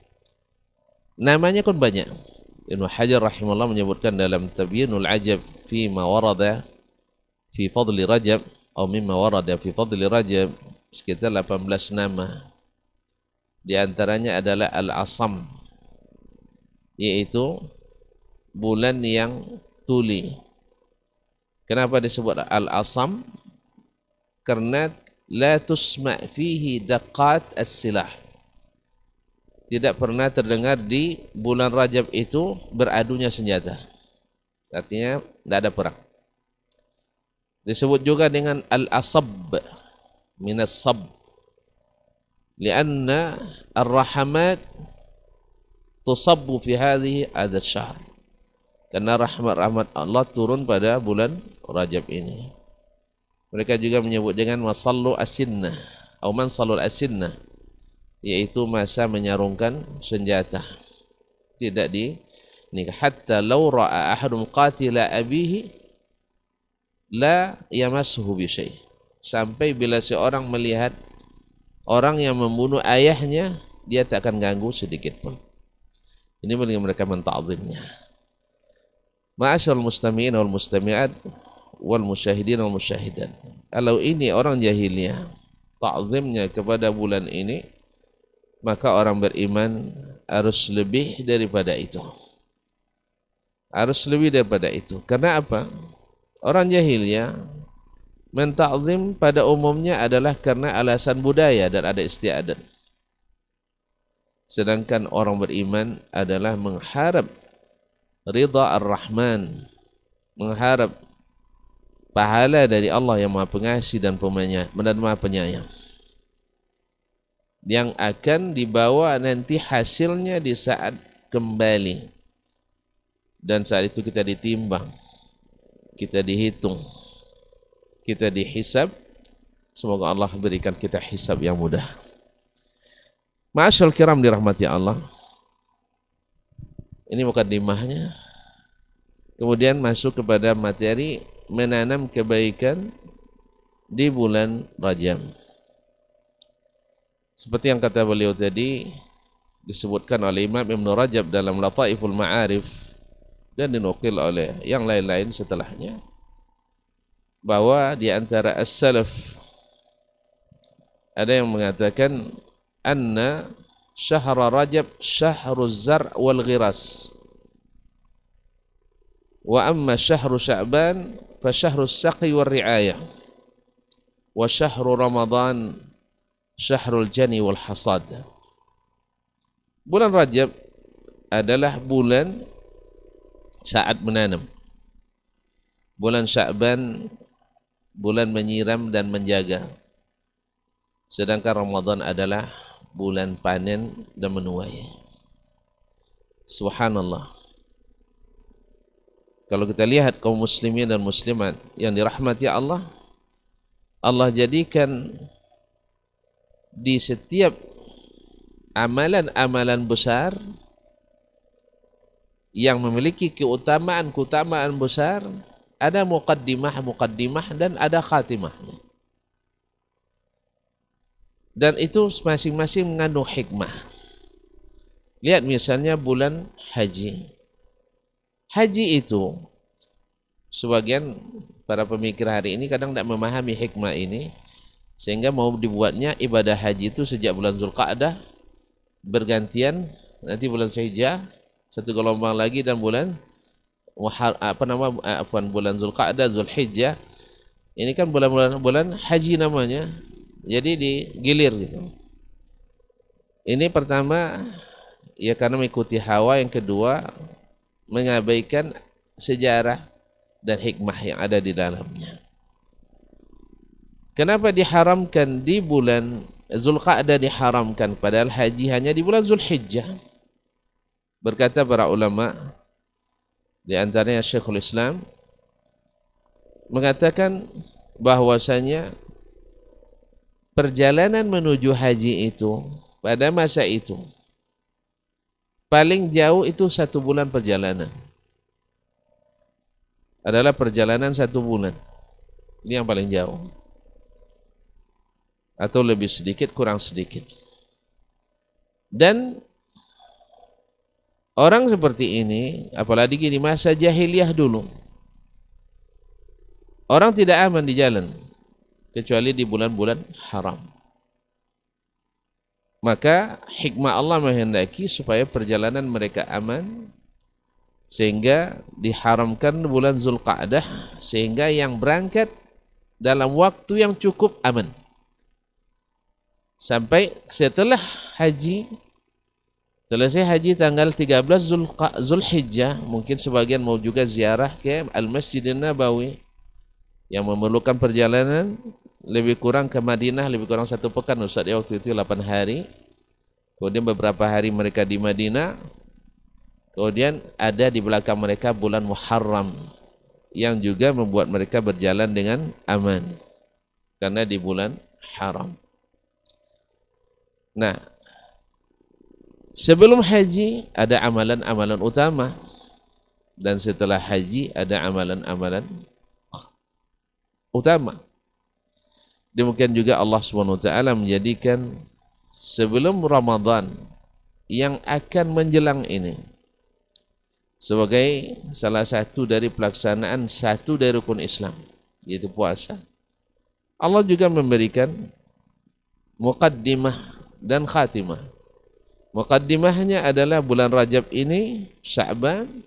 namanya pun banyak. Ibnu Hajar rahimahullah menyebutkan dalam Tabyinul Ajab fi ma warada fi fadli Rajab atau mimma warada fi fadli Rajab, sekitar 18 nama. Di antaranya adalah Al-Asam, yaitu bulan yang tuli. Kenapa disebut Al-Asam? Karena la tusma' fihi daqat as-silah. Tidak pernah terdengar di bulan Rajab itu beradunya senjata. Artinya tidak ada perang. Disebut juga dengan al-asab, minas sab. Lianna ar-rahamat tusabbu fi hadhihi adad syahr. Karena rahmat-rahmat Allah turun pada bulan Rajab ini. Mereka juga menyebut dengan masallu asinnah atau mansallul asinnah, yaitu masa menyarungkan senjata. Tidak di nikah. Hatta law ra'a ahadun qatila abihi la yamassuhu bi syai'. Sampai bila seorang melihat orang yang membunuh ayahnya, dia tak akan ganggu sedikit pun. Ini bagi mereka menta'zimnya. Ma'asyarul mustami'in wal mustami'at wal musyahidin wal musyahidat. Kalau ini orang jahiliyah ta'zimnya kepada bulan ini, maka orang beriman harus lebih daripada itu. Harus lebih daripada itu. Karena apa? Orang jahiliyah menta'zim pada umumnya adalah karena alasan budaya dan ada istiadat. Sedangkan orang beriman adalah mengharap ridha ar-Rahman, mengharap pahala dari Allah yang Maha Pengasih dan Maha Penyayang, yang akan dibawa nanti hasilnya di saat kembali, dan saat itu kita ditimbang, kita dihitung, kita dihisab. Semoga Allah berikan kita hisab yang mudah. Ma'asyal kiram dirahmati Allah. Ini mukaddimahnya. Kemudian masuk kepada materi menanam kebaikan di bulan Rajab. Seperti yang kata beliau tadi, disebutkan oleh Imam Ibn Rajab dalam Lataiful Ma'arif dan dinukil oleh yang lain-lain setelahnya, bahwa di antara as-salaf ada yang mengatakan anna syahra Rajab syahruz zar' wal ghiras, wa amma syahru Sya'ban fa syahrus saqi wal ri'ayah, wa syahru Ramadan syahrul jani wal hasad. Bulan Rajab adalah bulan saat menanam. Bulan Sya'ban bulan menyiram dan menjaga. Sedangkan Ramadan adalah bulan panen dan menuai. Subhanallah. Kalau kita lihat kaum muslimin dan muslimat yang dirahmati Allah, Allah jadikan di setiap amalan-amalan besar yang memiliki keutamaan besar, ada muqaddimah dan ada khatimahnya. Dan itu masing-masing mengandung hikmah. Lihat misalnya bulan haji. Haji itu, sebagian para pemikir hari ini kadang tidak memahami hikmah ini, sehingga mau dibuatnya ibadah haji itu sejak bulan Zulqa'dah, bergantian, nanti bulan Syahijjah, satu gelombang lagi, dan bulan bulan Zulqa'dah, Zulhijjah. Ini kan bulan haji namanya. Jadi digilir gitu. Ini pertama ya karena mengikuti hawa, yang kedua mengabaikan sejarah dan hikmah yang ada di dalamnya. Kenapa diharamkan di bulan Zulqa'dah, diharamkan padahal haji hanya di bulan Zulhijjah? Berkata para ulama, di antaranya Syekhul Islam mengatakan bahwasanya perjalanan menuju haji itu pada masa itu paling jauh itu 1 bulan perjalanan. Adalah perjalanan 1 bulan. Ini yang paling jauh. Atau lebih sedikit, kurang sedikit. Dan orang seperti ini, apalagi di masa jahiliyah dulu, orang tidak aman di jalan kecuali di bulan-bulan haram. Maka hikmah Allah menghendaki supaya perjalanan mereka aman, sehingga diharamkan bulan Zulqa'dah, sehingga yang berangkat dalam waktu yang cukup aman. Sampai setelah haji, selesai haji tanggal 13 Zulhijjah, mungkin sebagian mau juga ziarah ke Al-Masjidin Nabawi, yang memerlukan perjalanan lebih kurang ke Madinah, lebih kurang 1 pekan. Ustaz ya, waktu itu 8 hari. Kemudian beberapa hari mereka di Madinah. Kemudian ada di belakang mereka bulan Muharram, yang juga membuat mereka berjalan dengan aman karena di bulan haram. Nah, sebelum haji ada amalan-amalan utama, dan setelah haji ada amalan-amalan utama. Demikian juga Allah SWT menjadikan sebelum Ramadan yang akan menjelang ini sebagai salah satu dari pelaksanaan satu dari rukun Islam, yaitu puasa. Allah juga memberikan muqaddimah dan khatimah. Muqaddimahnya adalah bulan Rajab ini, Sya'ban,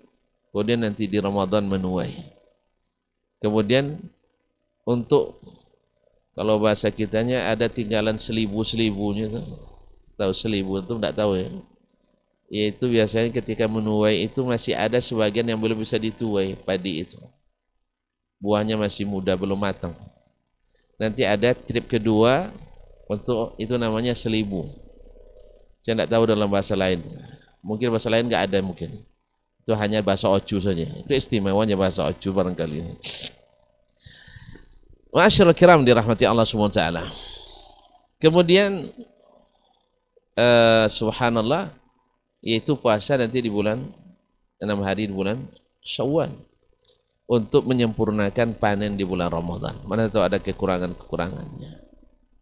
kemudian nanti di Ramadan menuai. Kemudian untuk, kalau bahasa kitanya ada tinggalan selibu-selibunya, tahu selibu itu tidak tahu ya, Yaitu biasanya ketika menuai itu masih ada sebagian yang belum bisa dituai padi itu. Buahnya masih muda, belum matang. Nanti ada trip kedua untuk itu namanya selibu. Saya tidak tahu dalam bahasa lain. Mungkin bahasa lain nggak ada mungkin. Itu hanya bahasa Ocu saja. Itu istimewanya bahasa Ocu barangkali. Ma'asyiral kiram dirahmati Allah Subhanahu wa taala. Kemudian subhanallah, yaitu puasa nanti di bulan 6 hari di bulan Syawal untuk menyempurnakan panen di bulan Ramadan. Mana tahu ada kekurangan-kekurangannya.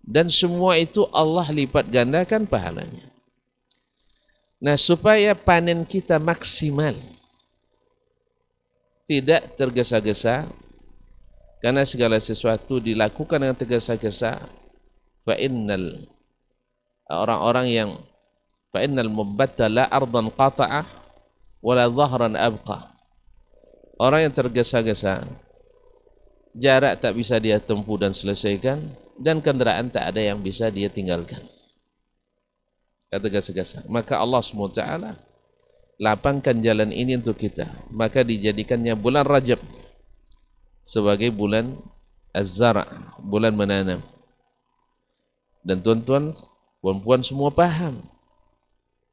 Dan semua itu Allah lipat gandakan pahalanya. Nah, supaya panen kita maksimal, tidak tergesa-gesa, karena segala sesuatu dilakukan dengan tergesa-gesa, fa'innal orang-orang yang fa'innal mubbattala ardan qata'ah wala dhahran abqa. Orang yang tergesa-gesa, jarak tak bisa dia tempuh dan selesaikan, dan kendaraan tak ada yang bisa dia tinggalkan. Tergesa-gesa. Maka Allah SWT lapangkan jalan ini untuk kita. Maka dijadikannya bulan Rajab sebagai bulan Az-Zara', bulan menanam. Dan tuan-tuan, puan-puan semua paham,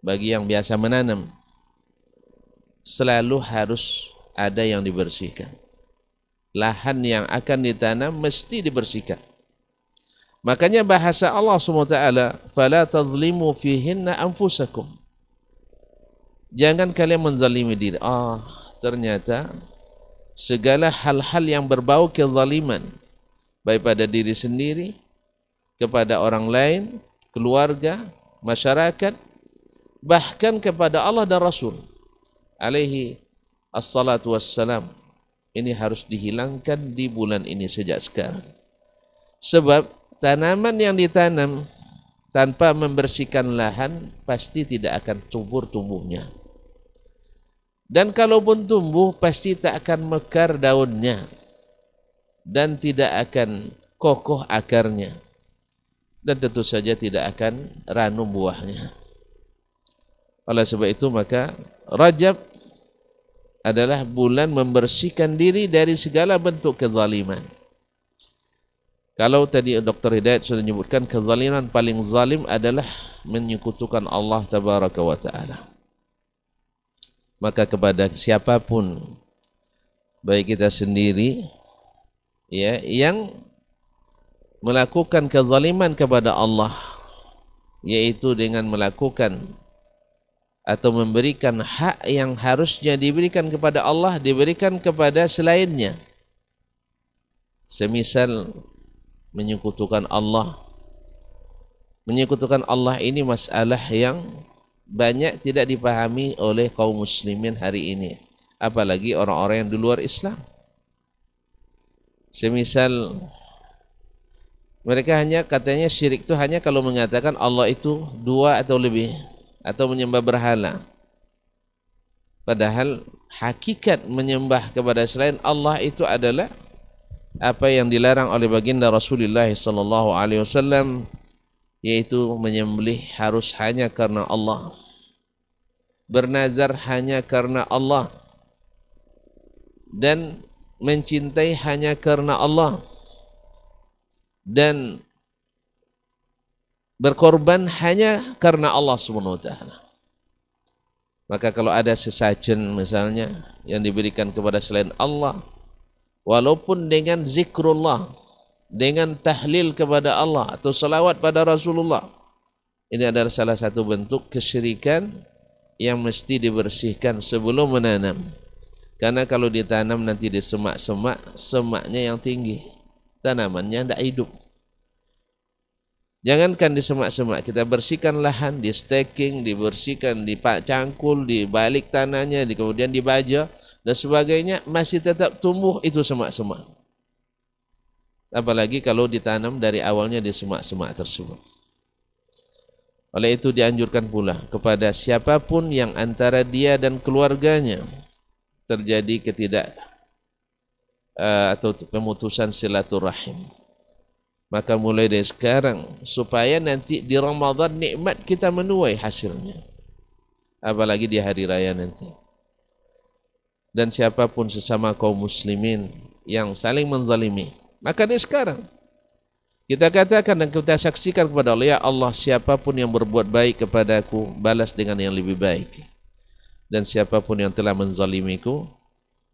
bagi yang biasa menanam, selalu harus ada yang dibersihkan. Lahan yang akan ditanam mesti dibersihkan. Makanya bahasa Allah SWT, فَلَا تَظْلِمُوا فِيهِنَّ أَنفُسَكُمْ. Jangan kalian menzalimi diri. Ternyata segala hal-hal yang berbau kezaliman, baik pada diri sendiri, kepada orang lain, keluarga, masyarakat, bahkan kepada Allah dan Rasul alaihi assalatu wassalam, ini harus dihilangkan di bulan ini sejak sekarang. Sebab tanaman yang ditanam tanpa membersihkan lahan pasti tidak akan subur tumbuhnya. Dan kalaupun tumbuh pasti tak akan mekar daunnya dan tidak akan kokoh akarnya. Dan tentu saja tidak akan ranum buahnya. Oleh sebab itu maka Rajab adalah bulan membersihkan diri dari segala bentuk kezaliman. Kalau tadi Dr. Hidayat sudah menyebutkan, kezaliman paling zalim adalah menyekutukan Allah Tabaraka wa Ta'ala. Maka kepada siapapun, baik kita sendiri, ya, yang melakukan kezaliman kepada Allah, yaitu dengan melakukan atau memberikan hak yang harusnya diberikan kepada Allah, diberikan kepada selainnya. Semisal menyekutukan Allah. Menyekutukan Allah ini masalah yang banyak tidak dipahami oleh kaum muslimin hari ini. Apalagi orang-orang yang di luar Islam. Semisal mereka hanya katanya syirik itu hanya kalau mengatakan Allah itu dua atau lebih, atau menyembah berhala. Padahal hakikat menyembah kepada selain Allah itu adalah apa yang dilarang oleh baginda Rasulullah sallallahu alaihi wasallam, yaitu menyembelih harus hanya karena Allah, bernazar hanya karena Allah, dan mencintai hanya karena Allah, dan berkorban hanya karena Allah Subhanahu wa taala. Maka kalau ada sesajen misalnya yang diberikan kepada selain Allah, walaupun dengan zikrullah, dengan tahlil kepada Allah atau salawat pada Rasulullah, ini adalah salah satu bentuk kesyirikan yang mesti dibersihkan sebelum menanam. Karena kalau ditanam nanti di semak-semak, semaknya yang tinggi, tanamannya tidak hidup. Jangankan di semak-semak, kita bersihkan lahan, di staking, dibersihkan, dicangkul, dibalik tanahnya, kemudian dibaja dan sebagainya, masih tetap tumbuh itu semak-semak. Apalagi kalau ditanam dari awalnya di semak-semak tersebut. Oleh itu dianjurkan pula kepada siapapun yang antara dia dan keluarganya terjadi atau pemutusan silaturahim, maka mulai dari sekarang supaya nanti di Ramadan nikmat kita menuai hasilnya. apalagi di hari raya nanti. Dan siapapun sesama kaum muslimin yang saling menzalimi, maka dari sekarang kita katakan dan kita saksikan kepada Allah, ya Allah, siapapun yang berbuat baik kepadaku, balas dengan yang lebih baik. Dan siapapun yang telah menzalimiku,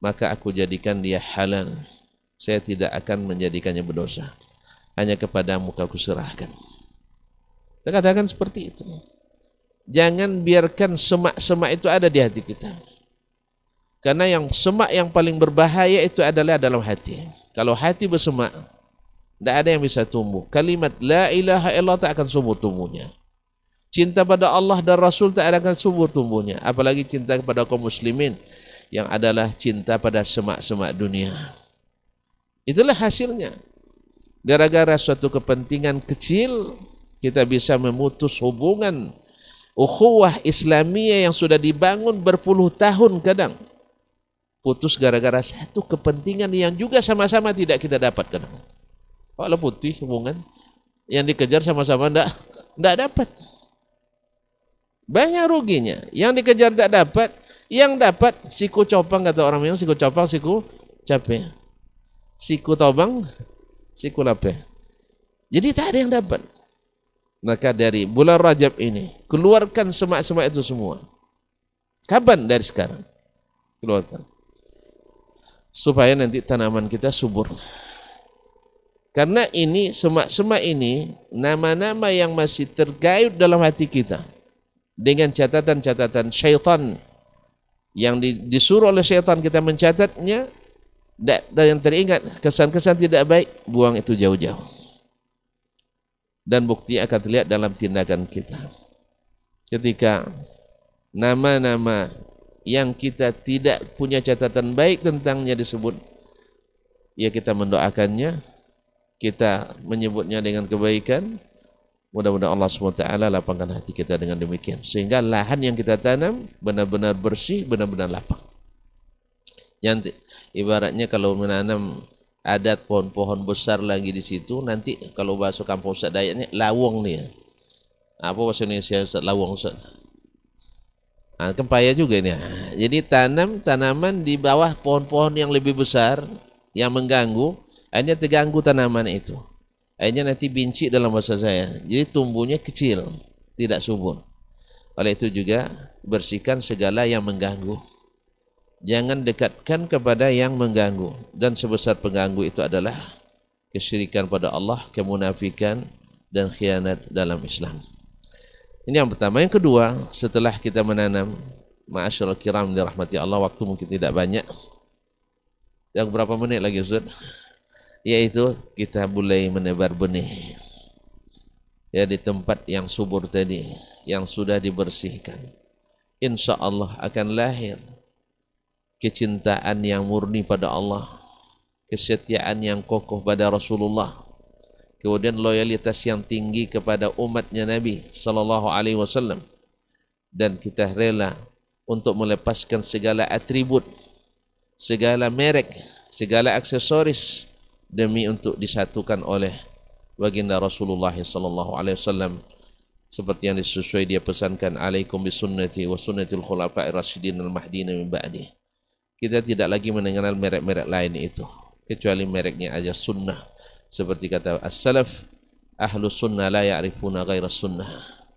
maka aku jadikan dia halal. Saya tidak akan menjadikannya berdosa. Hanya kepadamu aku serahkan. Kita katakan seperti itu. Jangan biarkan semak-semak itu ada di hati kita. Karena yang semak yang paling berbahaya itu adalah dalam hati. Kalau hati bersemak, tidak ada yang bisa tumbuh. Kalimat la ilaha illallah tak akan subur tumbuhnya. Cinta pada Allah dan Rasul tak akan subur tumbuhnya. Apalagi cinta kepada kaum muslimin yang adalah cinta pada semak-semak dunia. Itulah hasilnya. Gara-gara suatu kepentingan kecil, kita bisa memutus hubungan ukhuwah Islamiyah yang sudah dibangun berpuluh tahun kadang. Putus gara-gara satu kepentingan yang juga sama-sama tidak kita dapatkan. Kalau putih hubungan yang dikejar sama-sama tidak dapat. Banyak ruginya. Yang dikejar tak dapat, yang dapat siku copang, kata orang yang siku copang, siku capek. Siku tobang, siku lapeh. Jadi tak ada yang dapat. Maka dari bulan Rajab ini, keluarkan semak-semak itu semua. Kapan? Dari sekarang. Keluarkan. Supaya nanti tanaman kita subur. Karena ini, semak-semak ini, nama-nama yang masih tergayut dalam hati kita. Dengan catatan-catatan syaitan. Yang disuruh oleh syaitan kita mencatatnya. Dan yang teringat, kesan-kesan tidak baik, buang itu jauh-jauh. Dan bukti akan terlihat dalam tindakan kita. Ketika nama-nama yang kita tidak punya catatan baik tentangnya disebut, ya kita mendoakannya, kita menyebutnya dengan kebaikan. Mudah-mudahan Allah SWT lapangkan hati kita dengan demikian. Sehingga lahan yang kita tanam benar-benar bersih, benar-benar lapang. Yang ibaratnya kalau menanam adat pohon-pohon besar lagi di situ, nanti kalau bahasa kampung Ustaz Dayaknya lawong nih. Apa bahasa Indonesia Ustaz lawong Ustaz? Kempaya juga ini. Jadi tanam tanaman di bawah pohon-pohon yang lebih besar yang mengganggu, akhirnya terganggu tanaman itu. Akhirnya nanti binci dalam bahasa saya. Jadi tumbuhnya kecil, tidak subur. Oleh itu juga bersihkan segala yang mengganggu. Jangan dekatkan kepada yang mengganggu. Dan sebesar pengganggu itu adalah kesyirikan pada Allah, kemunafikan, dan khianat dalam Islam. Ini yang pertama. Yang kedua, setelah kita menanam, ma'asyiral kiram dirahmati Allah, waktu mungkin tidak banyak. Yang berapa menit lagi Ustaz? Yaitu kita mulai menebar benih. Ya, di tempat yang subur tadi, yang sudah dibersihkan. Insya Allah akan lahir kecintaan yang murni pada Allah, kesetiaan yang kokoh pada Rasulullah, kemudian loyalitas yang tinggi kepada umatnya Nabi sallallahu alaihi wasallam, dan kita rela untuk melepaskan segala atribut, segala merek, segala aksesoris demi untuk disatukan oleh baginda Rasulullah sallallahu alaihi wasallam, seperti yang sesuai dia pesankan, alaikum bisunnati wa sunnatil khulafa'ir rasyidin al-mahdiyyin min ba'di. Kita tidak lagi mengenal merek-merek lain itu, kecuali mereknya aja sunnah. Seperti kata as-salaf, ahlu sunnah la ya'rifuna ghaira sunnah.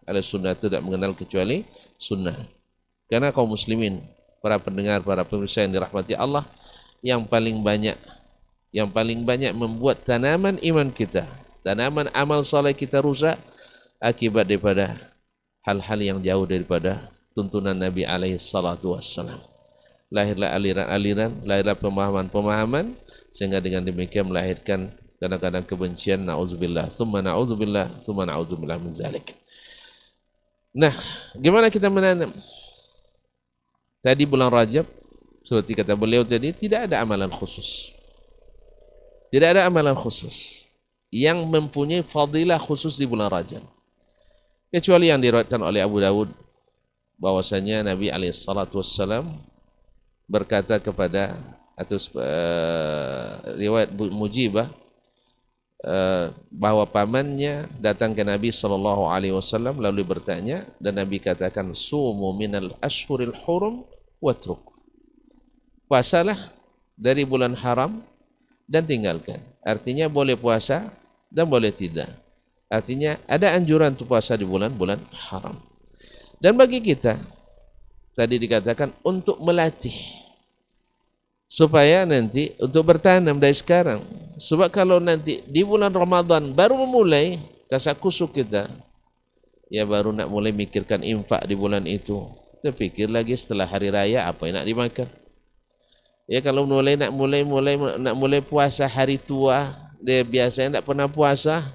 Ahlu sunnah tidak mengenal kecuali sunnah. Karena kaum muslimin, para pendengar, para pemirsa yang dirahmati Allah, yang paling banyak membuat tanaman iman kita, tanaman amal soleh kita rusak akibat daripada hal-hal yang jauh daripada tuntunan Nabi alaihi salatu wassalam. Lahirlah aliran-aliran, lahirlah pemahaman-pemahaman, sehingga dengan demikian melahirkan kadang-kadang kebencian, na'udzubillah, thumma na'udzubillah min zalik. Nah, gimana kita menanam? Tadi bulan Rajab, seperti kata beliau tadi, tidak ada amalan khusus. Tidak ada amalan khusus yang mempunyai fadilah khusus di bulan Rajab. Kecuali yang diriwayatkan oleh Abu Dawud, bahwasanya Nabi SAW berkata kepada, atau riwayat Mujibah, bahwa pamannya datang ke Nabi SAW lalu bertanya, dan Nabi katakan, sumu minal ashhuril hurum watruk, puasalah dari bulan haram dan tinggalkan. Artinya boleh puasa dan boleh tidak. Artinya ada anjuran untuk puasa di bulan-bulan haram. Dan bagi kita tadi dikatakan untuk melatih supaya nanti untuk bertanam dari sekarang. Sebab kalau nanti di bulan Ramadan baru memulai kasak-kusuk kita, ya baru nak mulai mikirkan infak di bulan itu. Kita pikir lagi setelah hari raya apa yang nak dimakan. Ya kalau nak mulai puasa hari tua, dia biasanya tak pernah puasa,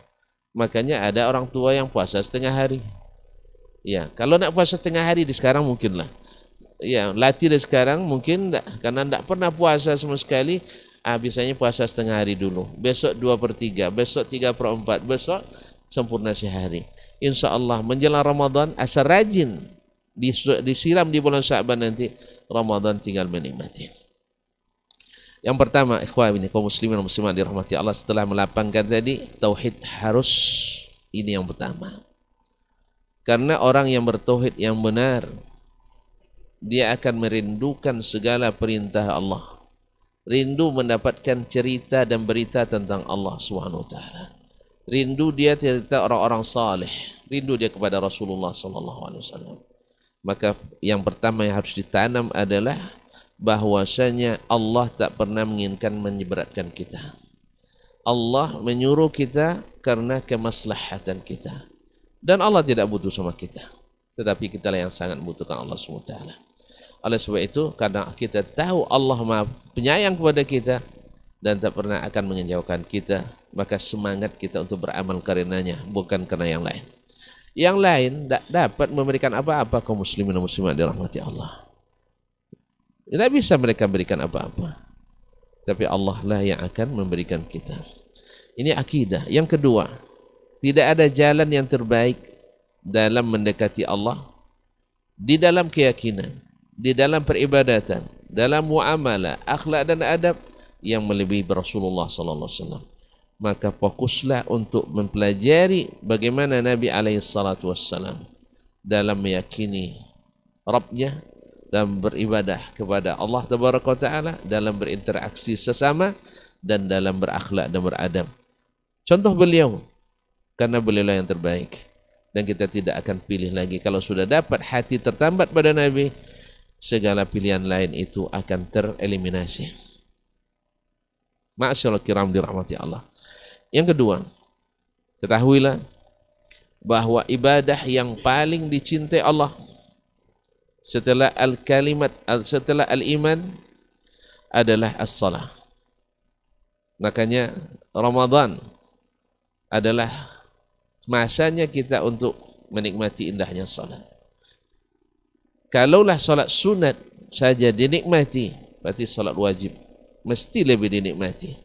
makanya ada orang tua yang puasa setengah hari. Ya, kalau nak puasa setengah hari di sekarang mungkinlah. Ya, latih dari sekarang mungkin tak, karena tak pernah puasa sama sekali. Biasanya puasa setengah hari dulu, besok 2/3, besok 3/4, besok sempurna sehari. Insya Allah menjelang Ramadan asal rajin disiram di bulan Sya'ban, nanti Ramadan tinggal menikmati. Yang pertama, ikhwah ini kaum muslimin dan muslimat dirahmati Allah, setelah melapangkan tadi tauhid, harus ini yang pertama. Karena orang yang bertauhid yang benar, dia akan merindukan segala perintah Allah. Rindu mendapatkan cerita dan berita tentang Allah SWT. Rindu dia cerita orang-orang saleh. Rindu dia kepada Rasulullah SAW. Maka yang pertama yang harus ditanam adalah bahwasanya Allah tak pernah menginginkan menyeberatkan kita. Allah menyuruh kita karena kemaslahatan kita. Dan Allah tidak butuh sama kita. Tetapi kita lah yang sangat membutuhkan Allah SWT. Oleh sebab itu, karena kita tahu Allah Maha Penyayang kepada kita dan tak pernah akan mengejauhkan kita, maka semangat kita untuk beramal karenanya, bukan karena yang lain. Yang lain tak dapat memberikan apa-apa kaum muslimin dan muslimat dirahmati Allah. Tidak bisa mereka berikan apa-apa, tapi Allah lah yang akan memberikan kita. Ini akidah. Yang kedua, tidak ada jalan yang terbaik dalam mendekati Allah, di dalam keyakinan, di dalam peribadatan, dalam muamalah, akhlak dan adab yang melebihi Rasulullah sallallahu alaihi wasallam. Maka fokuslah untuk mempelajari bagaimana Nabi alaihi salatu wassalam dalam meyakini Rabbnya dan beribadah kepada Allah tabaraka taala, dalam berinteraksi sesama dan dalam berakhlak dan beradab. Contoh beliau, karena beliau yang terbaik dan kita tidak akan pilih lagi. Kalau sudah dapat hati tertambat pada Nabi, segala pilihan lain itu akan tereliminasi. Ma'asyiral kiram dirahmati Allah. Yang kedua, ketahuilah bahwa ibadah yang paling dicintai Allah setelah setelah al-iman adalah as-salah. Makanya Ramadan adalah masanya kita untuk menikmati indahnya salat. Kalaulah salat sunat saja dinikmati, berarti salat wajib mesti lebih dinikmati.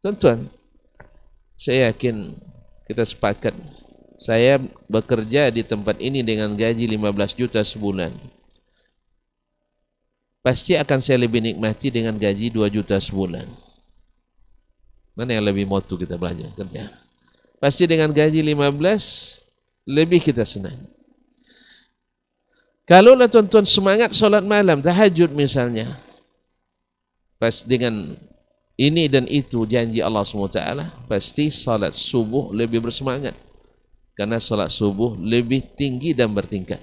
Tuan-tuan, saya yakin kita sepakat, saya bekerja di tempat ini dengan gaji 15 juta sebulan. Pasti akan saya lebih nikmati dengan gaji 2 juta sebulan. Mana yang lebih motu kita belajar kerja? Pasti dengan gaji 15 lebih kita senang. Kalaulah tuan-tuan semangat solat malam, tahajud misalnya, pas dengan ini dan itu janji Allah SWT, pasti salat subuh lebih bersemangat. Karena salat subuh lebih tinggi dan bertingkat.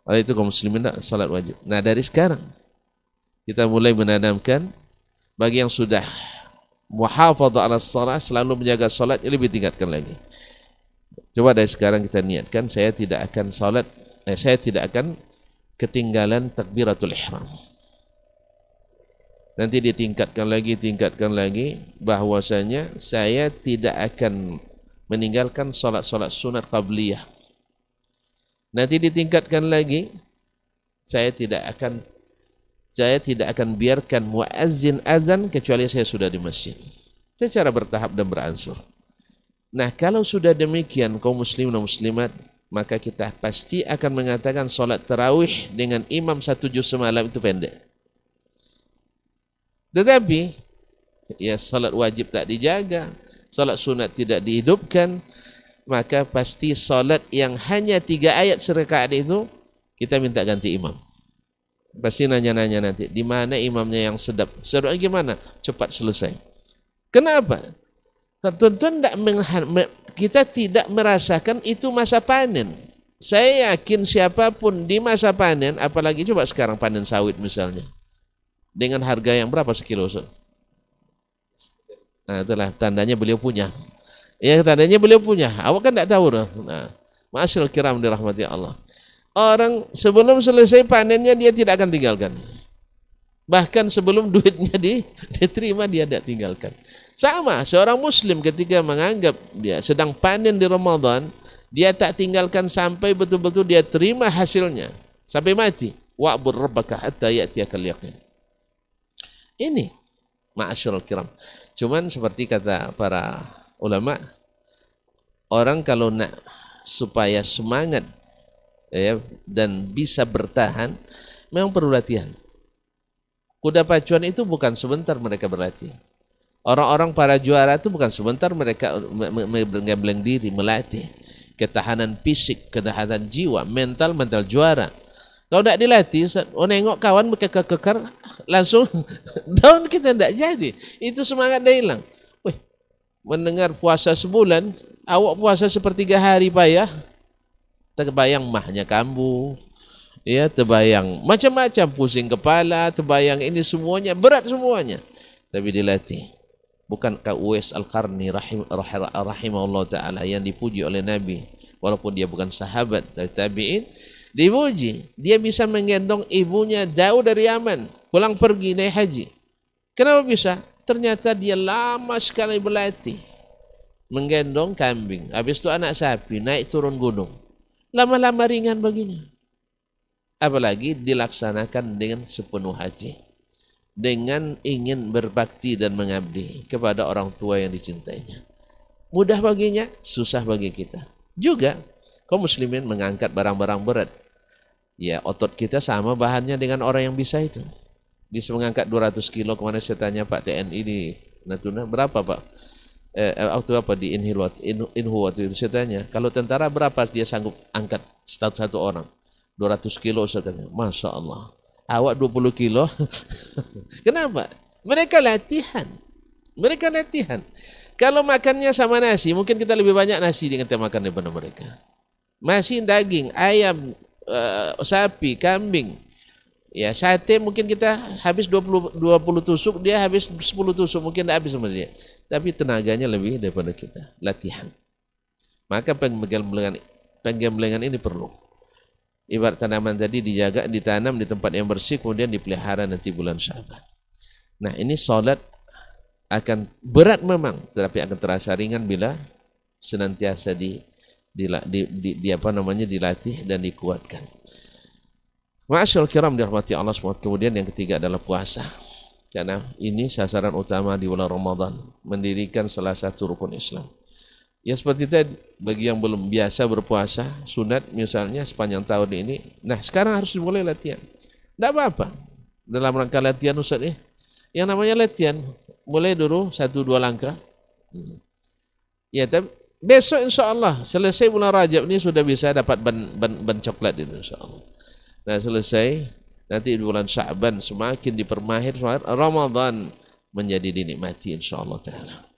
Oleh itu kaum muslimin, salat wajib. Nah dari sekarang, kita mulai menanamkan bagi yang sudah muhafadzah ala salat, selalu menjaga salat, lebih tingkatkan lagi. Coba dari sekarang kita niatkan, saya tidak akan ketinggalan takbiratul ihram. Nanti ditingkatkan lagi, bahwasanya saya tidak akan meninggalkan salat-salat sunat qabliyah. Nanti ditingkatkan lagi, saya tidak akan biarkan muazzin azan kecuali saya sudah di masjid. Secara bertahap dan beransur. Nah, kalau sudah demikian kaum muslimin dan muslimat, maka kita pasti akan mengatakan solat tarawih dengan imam 1 juz semalam itu pendek. Tetapi, ya solat wajib tak dijaga, salat sunat tidak dihidupkan, maka pasti salat yang hanya 3 ayat serakaat itu kita minta ganti imam. Pasti nanya-nanya nanti, di mana imamnya yang sedap? Sedap gimana? Cepat selesai. Kenapa? Tuan-tuan kita tidak merasakan itu masa panen. Saya yakin siapapun di masa panen, apalagi coba sekarang panen sawit misalnya, dengan harga yang berapa sekilo? Nah, itulah tandanya beliau punya. Ya, tandanya beliau punya. Awak kan tidak tahu. Nah, ma'asyiral kiram dirahmati Allah. Orang sebelum selesai panennya dia tidak akan tinggalkan. Bahkan sebelum duitnya diterima dia tidak tinggalkan. Sama, seorang muslim ketika menganggap dia sedang panen di Ramadan, dia tak tinggalkan sampai betul-betul dia terima hasilnya. Sampai mati. Wa'bud rabbaka hatta ya'tiyakal yaqin. Ini, ma'asyiral kiram. Cuman seperti kata para ulama, orang kalau nak supaya semangat ya, dan bisa bertahan, memang perlu latihan. Kuda pacuan itu bukan sebentar mereka berlatih. Orang-orang para juara itu bukan sebentar mereka menggambling diri, melatih. Ketahanan fisik, ketahanan jiwa, mental juara. Kalau tidak dilatih, nengok kawan kekar langsung down, kita tidak jadi. Itu semangat dah hilang. Wih, mendengar puasa sebulan, awak puasa sepertiga hari payah, terbayang mahnya kambuh, ya, terbayang macam-macam, pusing kepala, terbayang ini semuanya, berat semuanya. Tapi dilatih. Bukankah Uwais Al-Qarni rahimahullah ta'ala yang dipuji oleh Nabi, walaupun dia bukan sahabat dari tabi'in, dipuji. Dia bisa menggendong ibunya jauh dari Yaman, pulang pergi naik haji. Kenapa bisa? Ternyata dia lama sekali berlatih menggendong kambing, habis itu anak sapi, naik turun gunung. Lama-lama ringan begini. Apalagi dilaksanakan dengan sepenuh hati, dengan ingin berbakti dan mengabdi kepada orang tua yang dicintainya. Mudah baginya, susah bagi kita. Juga kaum muslimin mengangkat barang-barang berat. Ya, otot kita sama bahannya dengan orang yang bisa itu. Bisa mengangkat 200 kilo. Kemana saya tanya Pak TNI di Natuna, berapa Pak? Waktu apa di Inhu waktu itu saya tanya, kalau tentara berapa dia sanggup angkat satu orang? 200 kilo saya tanya. Masya Allah. Awak 20 kilo. Kenapa? Mereka latihan. Mereka latihan. Kalau makannya sama nasi, mungkin kita lebih banyak nasi dengan kita makan daripada mereka. Masih daging, ayam, sapi, kambing. Ya, sate mungkin kita habis 20 tusuk, dia habis 10 tusuk, mungkin tidak habis sama dia. Tapi tenaganya lebih daripada kita. Latihan. Maka penggemblengan ini perlu. Ibarat tanaman tadi dijaga, ditanam di tempat yang bersih, kemudian dipelihara nanti bulan Sya'ban. Nah, ini salat akan berat memang, tetapi akan terasa ringan bila senantiasa dilatih dan dikuatkan. Ma'asyiral kiram dirahmati Allah SWT. Kemudian yang ketiga adalah puasa. Karena ini sasaran utama di bulan Ramadan, mendirikan salah satu rukun Islam. Ya seperti tadi, bagi yang belum biasa berpuasa, sunat misalnya sepanjang tahun ini, nah sekarang harus dimulai latihan. Tidak apa-apa. Dalam rangka latihan Ustaz, yang namanya latihan, mulai dulu 1-2 langkah. Ya, tapi besok insya Allah, selesai bulan Rajab ini sudah bisa dapat ban coklat itu insya Allah. Nah selesai, nanti di bulan Sya'ban semakin dipermahir, Ramadan menjadi dinikmati insya Allah Ta'ala.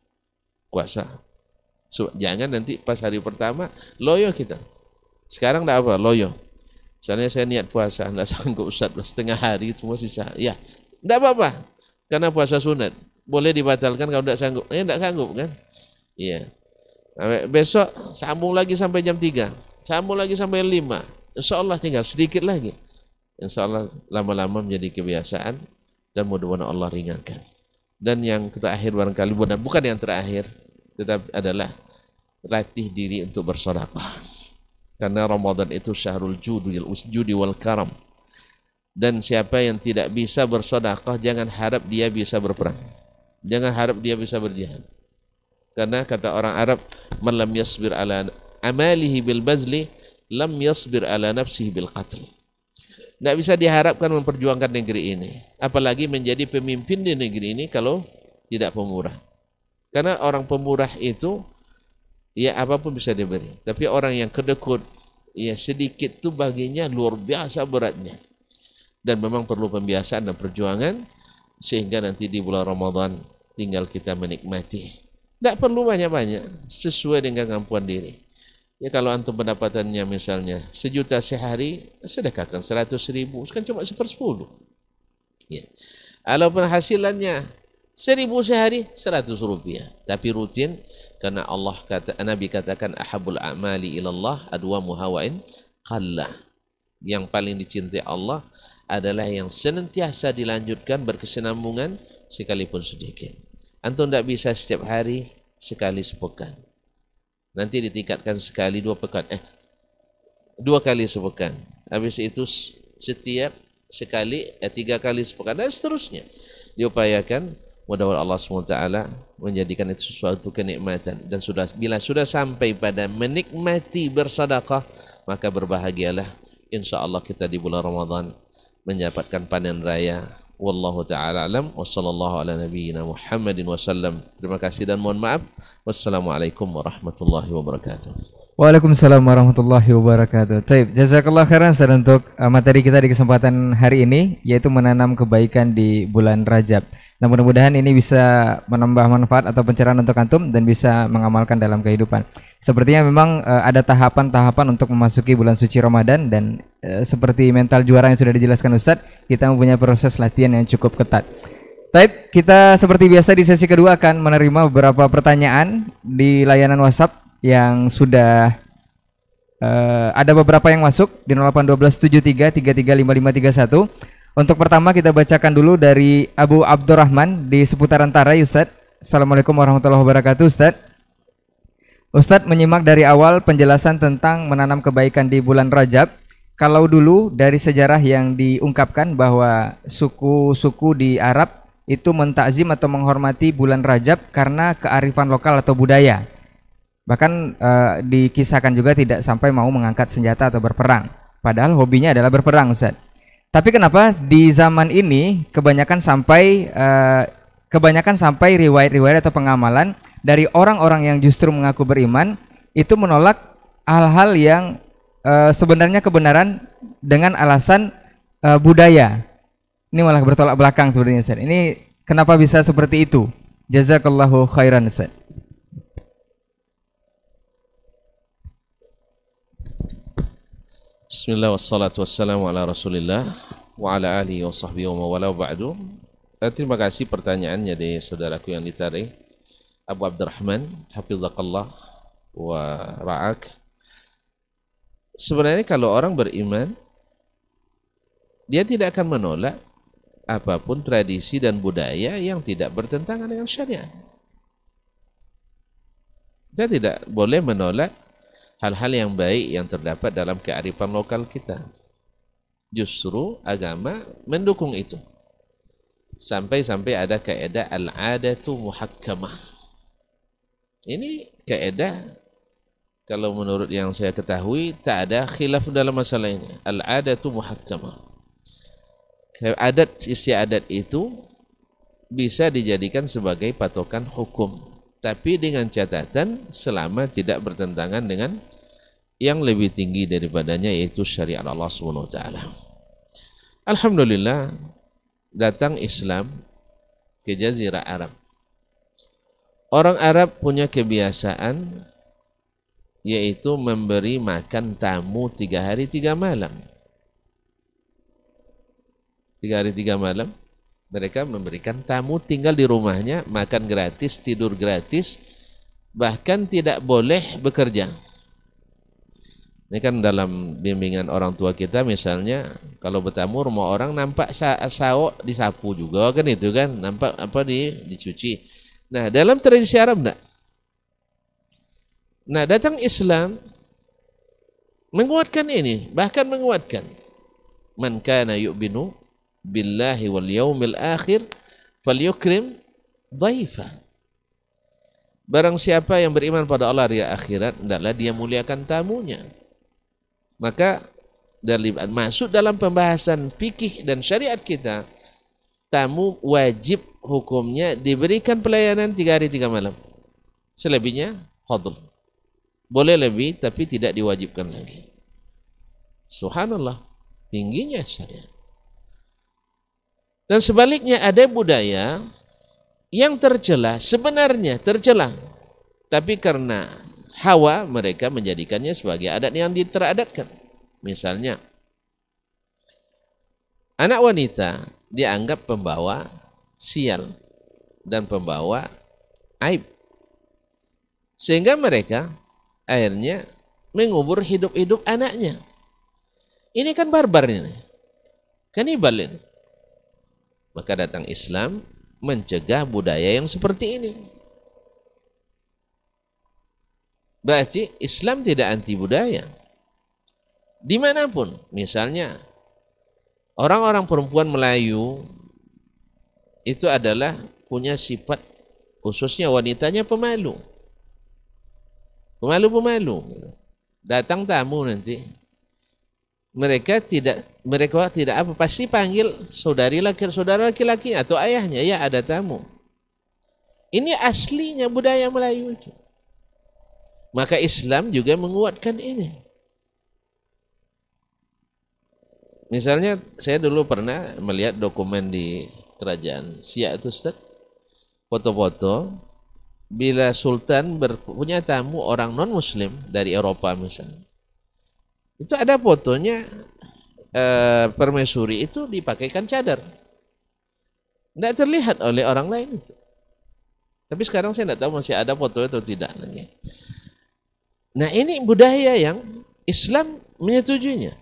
Puasa. Jangan nanti pas hari pertama loyo kita. Sekarang tidak apa, loyo. Misalnya saya niat puasa, tidak sanggup Ustaz, setengah hari semua sisa. Ya, tidak apa-apa. Karena puasa sunat. Boleh dibatalkan kalau tidak sanggup. Tidak sanggup kan? Iya. Besok sambung lagi sampai jam 3. Sambung lagi sampai 5. Insya Allah tinggal sedikit lagi. Insya Allah lama-lama menjadi kebiasaan dan mudah-mudahan Allah ringankan. Dan yang terakhir barangkali, bukan yang terakhir, tetapi adalah latih diri untuk bersedekah. Karena Ramadan itu syahrul judi wal karam. Dan siapa yang tidak bisa bersedekah, jangan harap dia bisa berperang. Jangan harap dia bisa berjihad. Karena kata orang Arab, man lam yasbir ala amalihi bil bazli, lam yasbir ala nafsihi bil qatl. Tidak bisa diharapkan memperjuangkan negeri ini, apalagi menjadi pemimpin di negeri ini kalau tidak pemurah. Karena orang pemurah itu ya apapun bisa diberi. Tapi orang yang kedekut, ya sedikit tuh baginya luar biasa beratnya. Dan memang perlu pembiasaan dan perjuangan sehingga nanti di bulan Ramadan tinggal kita menikmati. Tidak perlu banyak-banyak, sesuai dengan kemampuan diri. Ya kalau antum pendapatannya misalnya 1 juta sehari, sedekahkan 100.000, kan cuma 1/10. Ya. Kalau penghasilannya 1.000 sehari, 100 rupiah. Tapi rutin, karena Nabi katakan ahabul a'mali ilallah adwamuha wa in qalla. Yang paling dicintai Allah adalah yang senantiasa dilanjutkan berkesinambungan sekalipun sedikit. Antum tidak bisa setiap hari, sekali sepekan. Nanti ditingkatkan sekali 2 pekan. 2 kali sepekan. Habis itu setiap sekali, 3 kali sepekan dan seterusnya. Diupayakan, mudah-mudahan Allah SWT menjadikan itu sesuatu kenikmatan. Dan bila sudah sampai pada menikmati bersedekah, maka berbahagialah. Insya Allah kita di bulan Ramadan mendapatkan panen raya. Wallahu ta'ala alam wa sallallahu ala nabiyyina Muhammadin wa sallam. Terima kasih dan mohon maaf. Wassalamualaikum warahmatullahi wabarakatuh. Waalaikumsalam warahmatullahi wabarakatuh. Taib, jazakallah khairan Ustaz untuk materi kita di kesempatan hari ini, yaitu menanam kebaikan di bulan Rajab. Nah, mudah-mudahan ini bisa menambah manfaat atau pencerahan untuk antum dan bisa mengamalkan dalam kehidupan. Sepertinya memang ada tahapan-tahapan untuk memasuki bulan suci Ramadan dan seperti mental juara yang sudah dijelaskan Ustaz, kita mempunyai proses latihan yang cukup ketat. Taib, kita seperti biasa di sesi kedua akan menerima beberapa pertanyaan di layanan WhatsApp yang sudah ada beberapa yang masuk di 081273335531. Untuk pertama kita bacakan dulu dari Abu Abdurrahman di seputaran Tarai, Ustaz. Assalamualaikum warahmatullahi wabarakatuh, Ustaz. Ustaz menyimak dari awal penjelasan tentang menanam kebaikan di bulan Rajab. Kalau dulu dari sejarah yang diungkapkan bahwa suku-suku di Arab itu mentakzim atau menghormati bulan Rajab karena kearifan lokal atau budaya. Bahkan dikisahkan juga tidak sampai mau mengangkat senjata atau berperang. Padahal hobinya adalah berperang, Ustaz. Tapi kenapa di zaman ini kebanyakan sampai riwayat-riwayat atau pengamalan dari orang-orang yang justru mengaku beriman itu menolak hal-hal yang sebenarnya kebenaran dengan alasan budaya. Ini malah bertolak belakang sepertinya, Ustaz. Ini kenapa bisa seperti itu? Jazakallahu khairan, Ustaz. Bismillah wassalatu wassalamu ala rasulillah wa ala alihi wa sahbihi wa mawala ba'du. Terima kasih pertanyaannya dari saudaraku yang ditarik Abu Abdurrahman, hafizakallah wa ra'ak. Sebenarnya kalau orang beriman, dia tidak akan menolak apapun tradisi dan budaya yang tidak bertentangan dengan syariat. Kita tidak boleh menolak hal-hal yang baik yang terdapat dalam kearifan lokal kita. Justru agama mendukung itu. Sampai-sampai ada kaidah al-'adatu muhakkamah. Ini kaidah kalau menurut yang saya ketahui tak ada khilaf dalam masalah ini. Al-'adatu muhakkamah. Istiadat itu bisa dijadikan sebagai patokan hukum. Tapi dengan catatan selama tidak bertentangan dengan yang lebih tinggi daripadanya, yaitu syariat Allah SWT. Alhamdulillah, datang Islam ke Jazirah Arab. Orang Arab punya kebiasaan yaitu memberi makan tamu 3 hari 3 malam. 3 hari 3 malam mereka memberikan tamu tinggal di rumahnya, makan gratis, tidur gratis, bahkan tidak boleh bekerja. Ini kan dalam bimbingan orang tua kita, misalnya kalau bertamu rumah orang nampak sawo disapu juga kan, itu kan nampak apa dicuci. Nah, dalam tradisi Arab enggak. Nah, datang Islam menguatkan ini, bahkan menguatkan man kana yu'minu billahi wal yaumil akhir falyukrim dhaifa. Barang siapa yang beriman pada Allah hari akhirat, hendaklah dia muliakan tamunya. Maka masuk dalam pembahasan fikih dan syariat kita, tamu wajib hukumnya diberikan pelayanan 3 hari 3 malam. Selebihnya fadl. Boleh lebih tapi tidak diwajibkan lagi. Subhanallah, tingginya syariat. Dan sebaliknya ada budaya yang tercela, sebenarnya tercela, tapi karena hawa mereka menjadikannya sebagai adat yang diteradatkan. Misalnya, anak wanita dianggap pembawa sial dan pembawa aib. Sehingga mereka akhirnya mengubur hidup-hidup anaknya. Ini kan barbar ini. Kanibal ini. Maka datang Islam mencegah budaya yang seperti ini. Berarti Islam tidak anti budaya. Dimanapun, misalnya orang-orang perempuan Melayu itu adalah punya sifat, khususnya wanitanya pemalu. Pemalu-pemalu. Datang tamu nanti, mereka tidak apa, pasti panggil saudara laki-laki atau ayahnya, ya ada tamu. Ini aslinya budaya Melayu itu. Maka Islam juga menguatkan ini. Misalnya saya dulu pernah melihat dokumen di kerajaan Siak itu Ustaz, foto-foto bila Sultan punya tamu orang non-muslim dari Eropa misalnya. Itu ada fotonya permaisuri itu dipakaikan cadar. Tidak terlihat oleh orang lain itu. Tapi sekarang saya tidak tahu masih ada foto atau tidak lagi. Nah ini budaya yang Islam menyetujuinya.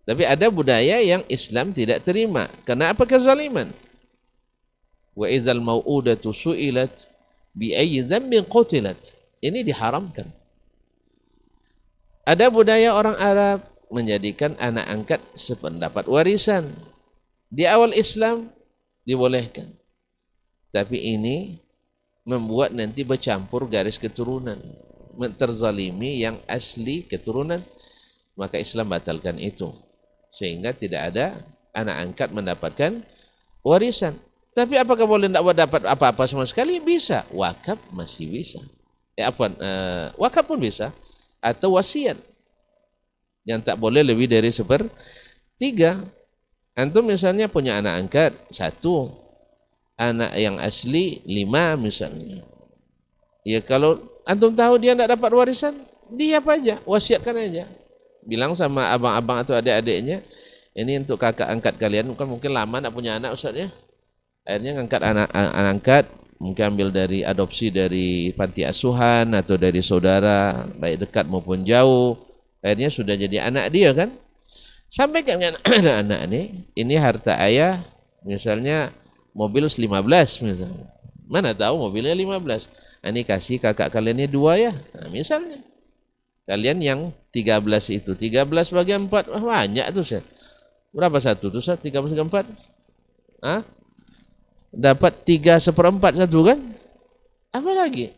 Tapi ada budaya yang Islam tidak terima. Karena apa? Kezaliman. Wa idzal mau'udatu su'ilat bi ayyi dzambin qutilat. Ini diharamkan. Ada budaya orang Arab menjadikan anak angkat sependapat warisan. Di awal Islam dibolehkan. Tapi ini membuat nanti bercampur garis keturunan. Terzalimi yang asli keturunan. Maka Islam batalkan itu. Sehingga tidak ada anak angkat mendapatkan warisan. Tapi apakah boleh tidak dapat apa-apa sama sekali? Bisa. Wakaf masih bisa. Wakaf pun bisa. Atau wasiat. Yang tak boleh lebih dari 1/3. Antum misalnya punya anak angkat 1. Anak yang asli 5 misalnya. Ya kalau antum tahu dia tidak dapat warisan, dia apa aja? Wasiatkan aja. Bilang sama abang-abang atau adik-adiknya, ini untuk kakak angkat kalian, bukan mungkin lama nak punya anak Ustaz ya. Akhirnya ngangkat anak angkat, mungkin ambil dari adopsi dari panti asuhan atau dari saudara, baik dekat maupun jauh. Akhirnya sudah jadi anak dia kan. Sampaikan dengan anak-anak ini harta ayah, misalnya mobil 15 misalnya. Mana tahu mobilnya 15. Ini kasih kakak kalian ini 2 ya. Nah, misalnya. Kalian yang 13 itu, 13 bagi 4, banyak tuh Ustaz. Berapa satu tuh Ustaz? 13 bagi 4? Hah? Dapat 3/4 satu kan? Apa lagi?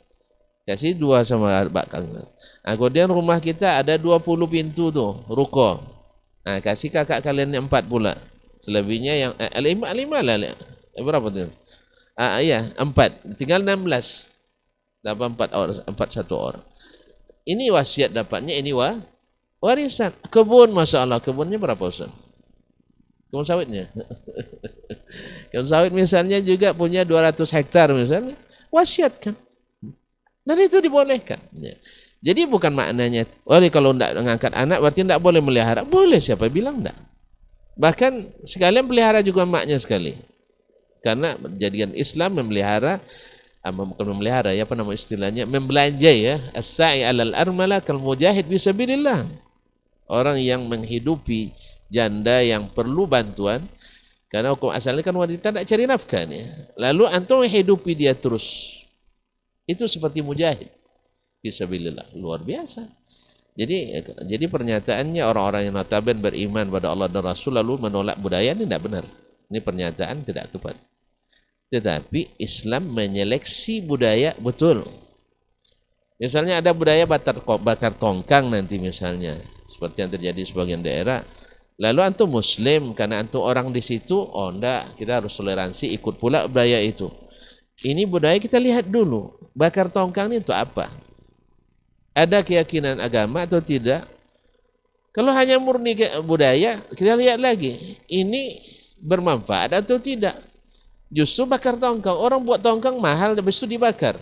Kasih 2 sama bakal. Nah, kemudian rumah kita ada 20 pintu tuh, ruko. Nah, kasih kakak kalian yang 4 pula. Selebihnya yang 5 lah. Berapa tuh? Iya, 4. Tinggal 16. Dapat 4 satu orang. Ini wasiat dapatnya, ini warisan. Kebun, Masya Allah, kebunnya berapa Ustaz? Kebun sawitnya. Kebun sawit misalnya juga punya 200 hektar misalnya. Wasiatkan. Dan itu dibolehkan. Jadi bukan maknanya, kalau tidak mengangkat anak berarti tidak boleh melihara. Boleh, siapa bilang tidak? Bahkan sekalian pelihara juga maknya sekali. Karena jadikan Islam memelihara, bukan memelihara ya, apa nama istilahnya, membelanja ya, as-sa'i 'alal armala kal mujahid fisabilillah. Orang yang menghidupi janda yang perlu bantuan, karena hukum asalnya kan wanita tidak cari nafkah ya. Lalu antum menghidupi dia terus. Itu seperti mujahid fisabilillah, luar biasa. Jadi pernyataannya orang-orang yang notabene beriman pada Allah dan Rasul lalu menolak budaya ini tidak benar. Ini pernyataan tidak tepat. Tetapi Islam menyeleksi budaya betul. Misalnya ada budaya bakar tongkang nanti misalnya. Seperti yang terjadi di sebagian daerah. Lalu antum muslim karena antum orang di situ, oh enggak, kita harus toleransi ikut pula budaya itu. Ini budaya kita lihat dulu, bakar tongkang itu apa? Ada keyakinan agama atau tidak? Kalau hanya murni budaya, kita lihat lagi, ini bermanfaat atau tidak? Justru bakar tongkang, orang buat tongkang mahal, habis itu dibakar.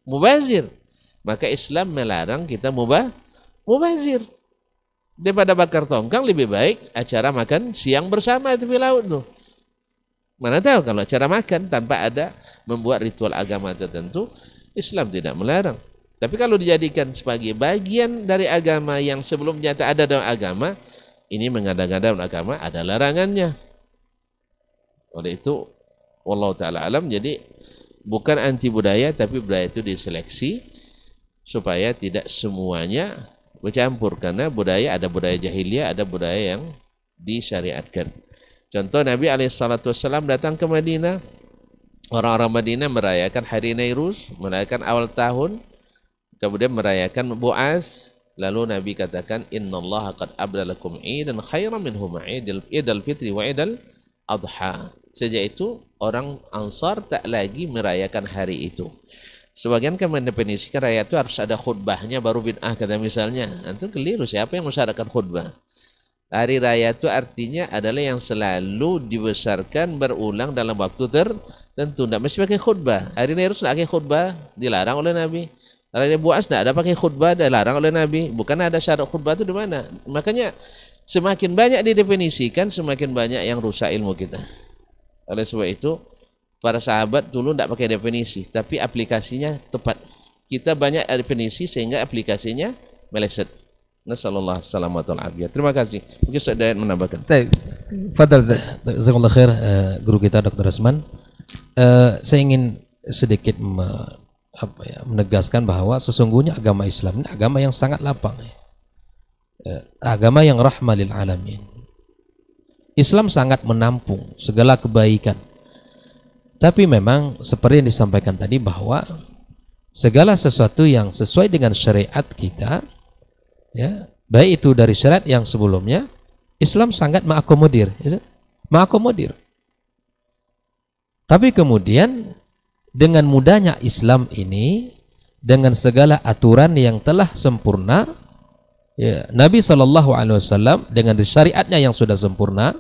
Mubazir. Maka Islam melarang kita mubazir. Daripada bakar tongkang, lebih baik acara makan siang bersama di tepi laut tuh. Mana tahu kalau acara makan tanpa ada membuat ritual agama tertentu, Islam tidak melarang. Tapi kalau dijadikan sebagai bagian dari agama yang sebelumnya tak ada dalam agama, ini mengada-ngada dalam agama, ada larangannya. Oleh itu, wallahu ta'ala alam, jadi bukan anti budaya, tapi budaya itu diseleksi supaya tidak semuanya bercampur. Karena budaya, ada budaya jahiliyah, ada budaya yang disyariatkan. Contoh, Nabi SAW datang ke Madinah, orang-orang Madinah merayakan hari Nairuz, merayakan awal tahun, kemudian merayakan Bu'as, lalu Nabi katakan, innallaha qad abdalakum idan khairan minhuma idal fitri wa idal adha. Sejak itu orang Ansar tak lagi merayakan hari itu. Sebagian kan mendefinisikan raya itu harus ada khutbahnya baru bid'ah, kata misalnya. Itu keliru, siapa yang mensyaratkan khutbah? Hari raya itu artinya adalah yang selalu dibesarkan berulang dalam waktu tertentu. Tidak mesti pakai khutbah. Hari Nairuz tidak pakai khutbah, dilarang oleh Nabi. Hari Bu'as tidak ada pakai khutbah, dilarang oleh Nabi. Bukan ada syarat khutbah itu di mana? Makanya semakin banyak didefinisikan, semakin banyak yang rusak ilmu kita. Oleh sebab itu, para sahabat dulu tidak pakai definisi, tapi aplikasinya tepat. Kita banyak definisi sehingga aplikasinya meleset. Nasallallahu salamatul afiyah. Terima kasih. Mungkin Ustaz Dayat menambahkan. Fadal Ustaz. Jazakallahu khair, guru kita Dr. Asman. Saya ingin sedikit menegaskan bahwa sesungguhnya agama Islam ini agama yang sangat lapang. Agama yang rahmah lil alamin. Islam sangat menampung segala kebaikan. Tapi memang seperti yang disampaikan tadi bahwa segala sesuatu yang sesuai dengan syariat kita, ya, baik itu dari syariat yang sebelumnya, Islam sangat mengakomodir, ya, mengakomodir. Tapi kemudian dengan mudahnya Islam ini, dengan segala aturan yang telah sempurna, ya, Nabi SAW dengan syariatnya yang sudah sempurna,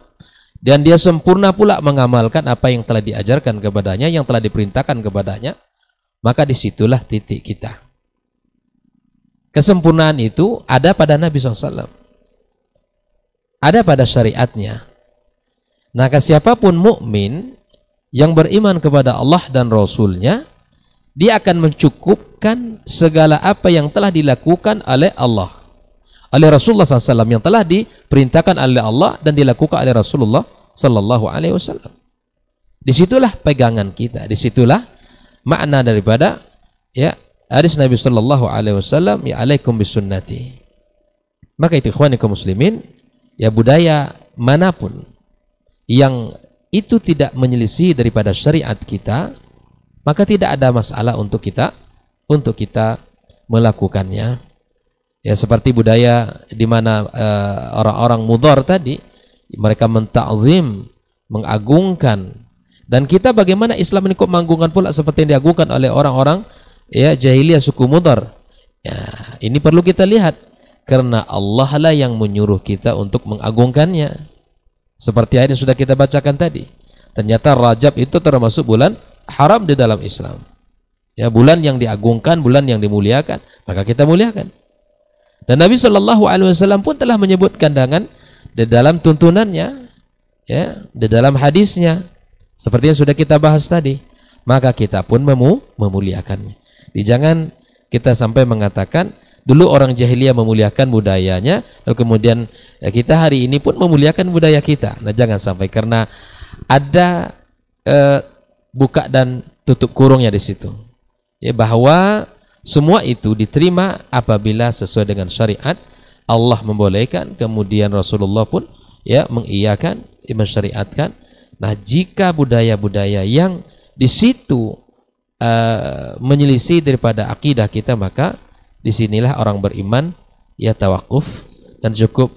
dan dia sempurna pula mengamalkan apa yang telah diajarkan kepadanya, yang telah diperintahkan kepadanya, maka disitulah titik kita. Kesempurnaan itu ada pada Nabi SAW, ada pada syariatnya. Maka siapapun mukmin yang beriman kepada Allah dan Rasulnya, dia akan mencukupkan segala apa yang telah dilakukan oleh Allah, oleh Rasulullah SAW, yang telah diperintahkan oleh Allah dan dilakukan oleh Rasulullah SAW. Disitulah pegangan kita, disitulah makna daripada, ya, hadis Nabi SAW, ya, alaikum bisunnati. Maka itu ikhwani kaum muslimin, ya, budaya manapun yang itu tidak menyelisih daripada syariat kita, maka tidak ada masalah untuk kita melakukannya. Ya, seperti budaya di mana orang-orang mudhar tadi, mereka mentakzim, mengagungkan, dan kita bagaimana Islam ini kok mengagungkan pula seperti yang diagungkan oleh orang-orang, ya, jahiliyah suku mudhar. Ya, ini perlu kita lihat, karena Allah lah yang menyuruh kita untuk mengagungkannya. Seperti ayat yang sudah kita bacakan tadi, ternyata Rajab itu termasuk bulan haram di dalam Islam. Ya, bulan yang diagungkan, bulan yang dimuliakan, maka kita muliakan. Dan Nabi SAW pun telah menyebutkan dengan di dalam tuntunannya, ya, di dalam hadisnya, seperti yang sudah kita bahas tadi, maka kita pun memuliakannya. Jangan kita sampai mengatakan dulu orang jahiliyah memuliakan budayanya, lalu kemudian, ya, kita hari ini pun memuliakan budaya kita. Nah, jangan sampai, karena ada buka dan tutup kurungnya di situ, ya, bahwa semua itu diterima apabila sesuai dengan syariat. Allah membolehkan, kemudian Rasulullah pun, ya, mengiyakan, mensyariatkan. Nah, jika budaya-budaya yang di situ menyelisih daripada akidah kita, maka disinilah orang beriman, ya, tawakuf dan cukup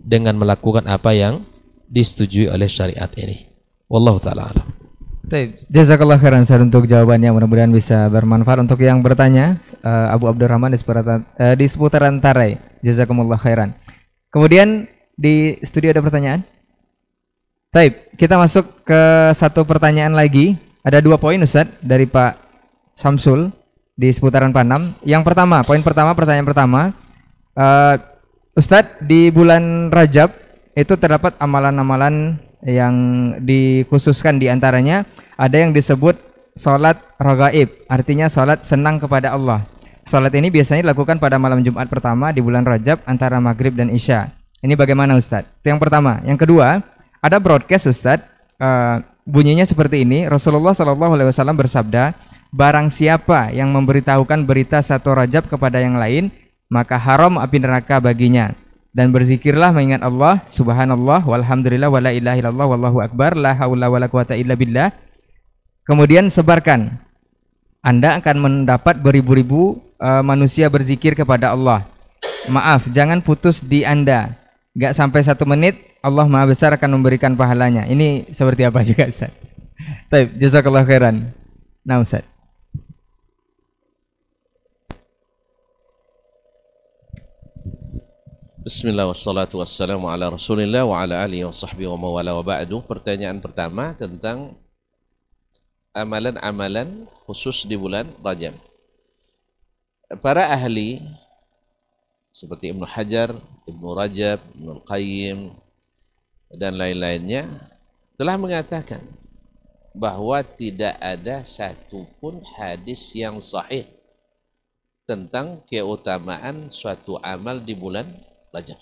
dengan melakukan apa yang disetujui oleh syariat ini. Wallahu taala alam. Baik, jazakallah khairan Ustaz untuk jawabannya, mudah-mudahan bisa bermanfaat untuk yang bertanya. Abu Abdurrahman di seputaran Tarai. Jazakumullah khairan. Kemudian di studio ada pertanyaan? Baik, kita masuk ke satu pertanyaan lagi. Ada 2 poin Ustaz dari Pak Samsul di seputaran Panam. Yang pertama, poin pertama, pertanyaan pertama, Ustadz, di bulan Rajab itu terdapat amalan-amalan yang dikhususkan, di antaranya ada yang disebut sholat ragaib, artinya sholat senang kepada Allah. Sholat ini biasanya dilakukan pada malam Jumat pertama di bulan Rajab antara maghrib dan isya. Ini bagaimana Ustadz? Itu yang pertama. Yang kedua, ada broadcast Ustadz, bunyinya seperti ini. Rasulullah SAW bersabda, barang siapa yang memberitahukan berita 1 Rajab kepada yang lain, maka haram api neraka baginya. Dan berzikirlah mengingat Allah, subhanallah, walhamdulillah, wala ilaha illallah, wallahu akbar, la haula wala quwata illa billah. Kemudian sebarkan. Anda akan mendapat beribu-ribu manusia berzikir kepada Allah. Maaf, jangan putus di Anda. Gak sampai 1 menit, Allah Maha Besar akan memberikan pahalanya. Ini seperti apa juga Ustaz? Baik, jazakallah khairan. Nah Ustaz. Bismillah wassalatu wassalamu ala rasulillah wa ala alihi wa sahbihi wa mawala wa ba'du. Pertanyaan pertama tentang amalan-amalan khusus di bulan Rajab. Para ahli seperti Ibnu Hajar, Ibnu Rajab, Ibnu Qayyim dan lain-lainnya telah mengatakan bahwa tidak ada satupun hadis yang sahih tentang keutamaan suatu amal di bulan Rajab.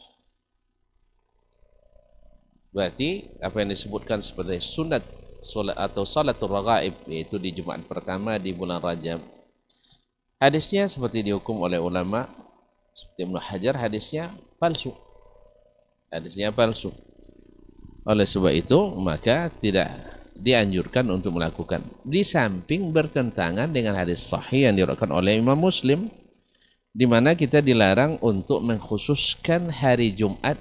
Berarti apa yang disebutkan sebagai sunat atau salatul raghaib, yaitu di Jumat pertama di bulan Rajab, hadisnya seperti dihukum oleh ulama seperti Ibnu Hajar, hadisnya palsu. Hadisnya palsu. Oleh sebab itu maka tidak dianjurkan untuk melakukan. Di samping bertentangan dengan hadis sahih yang diriwayatkan oleh Imam Muslim, di mana kita dilarang untuk mengkhususkan hari Jumat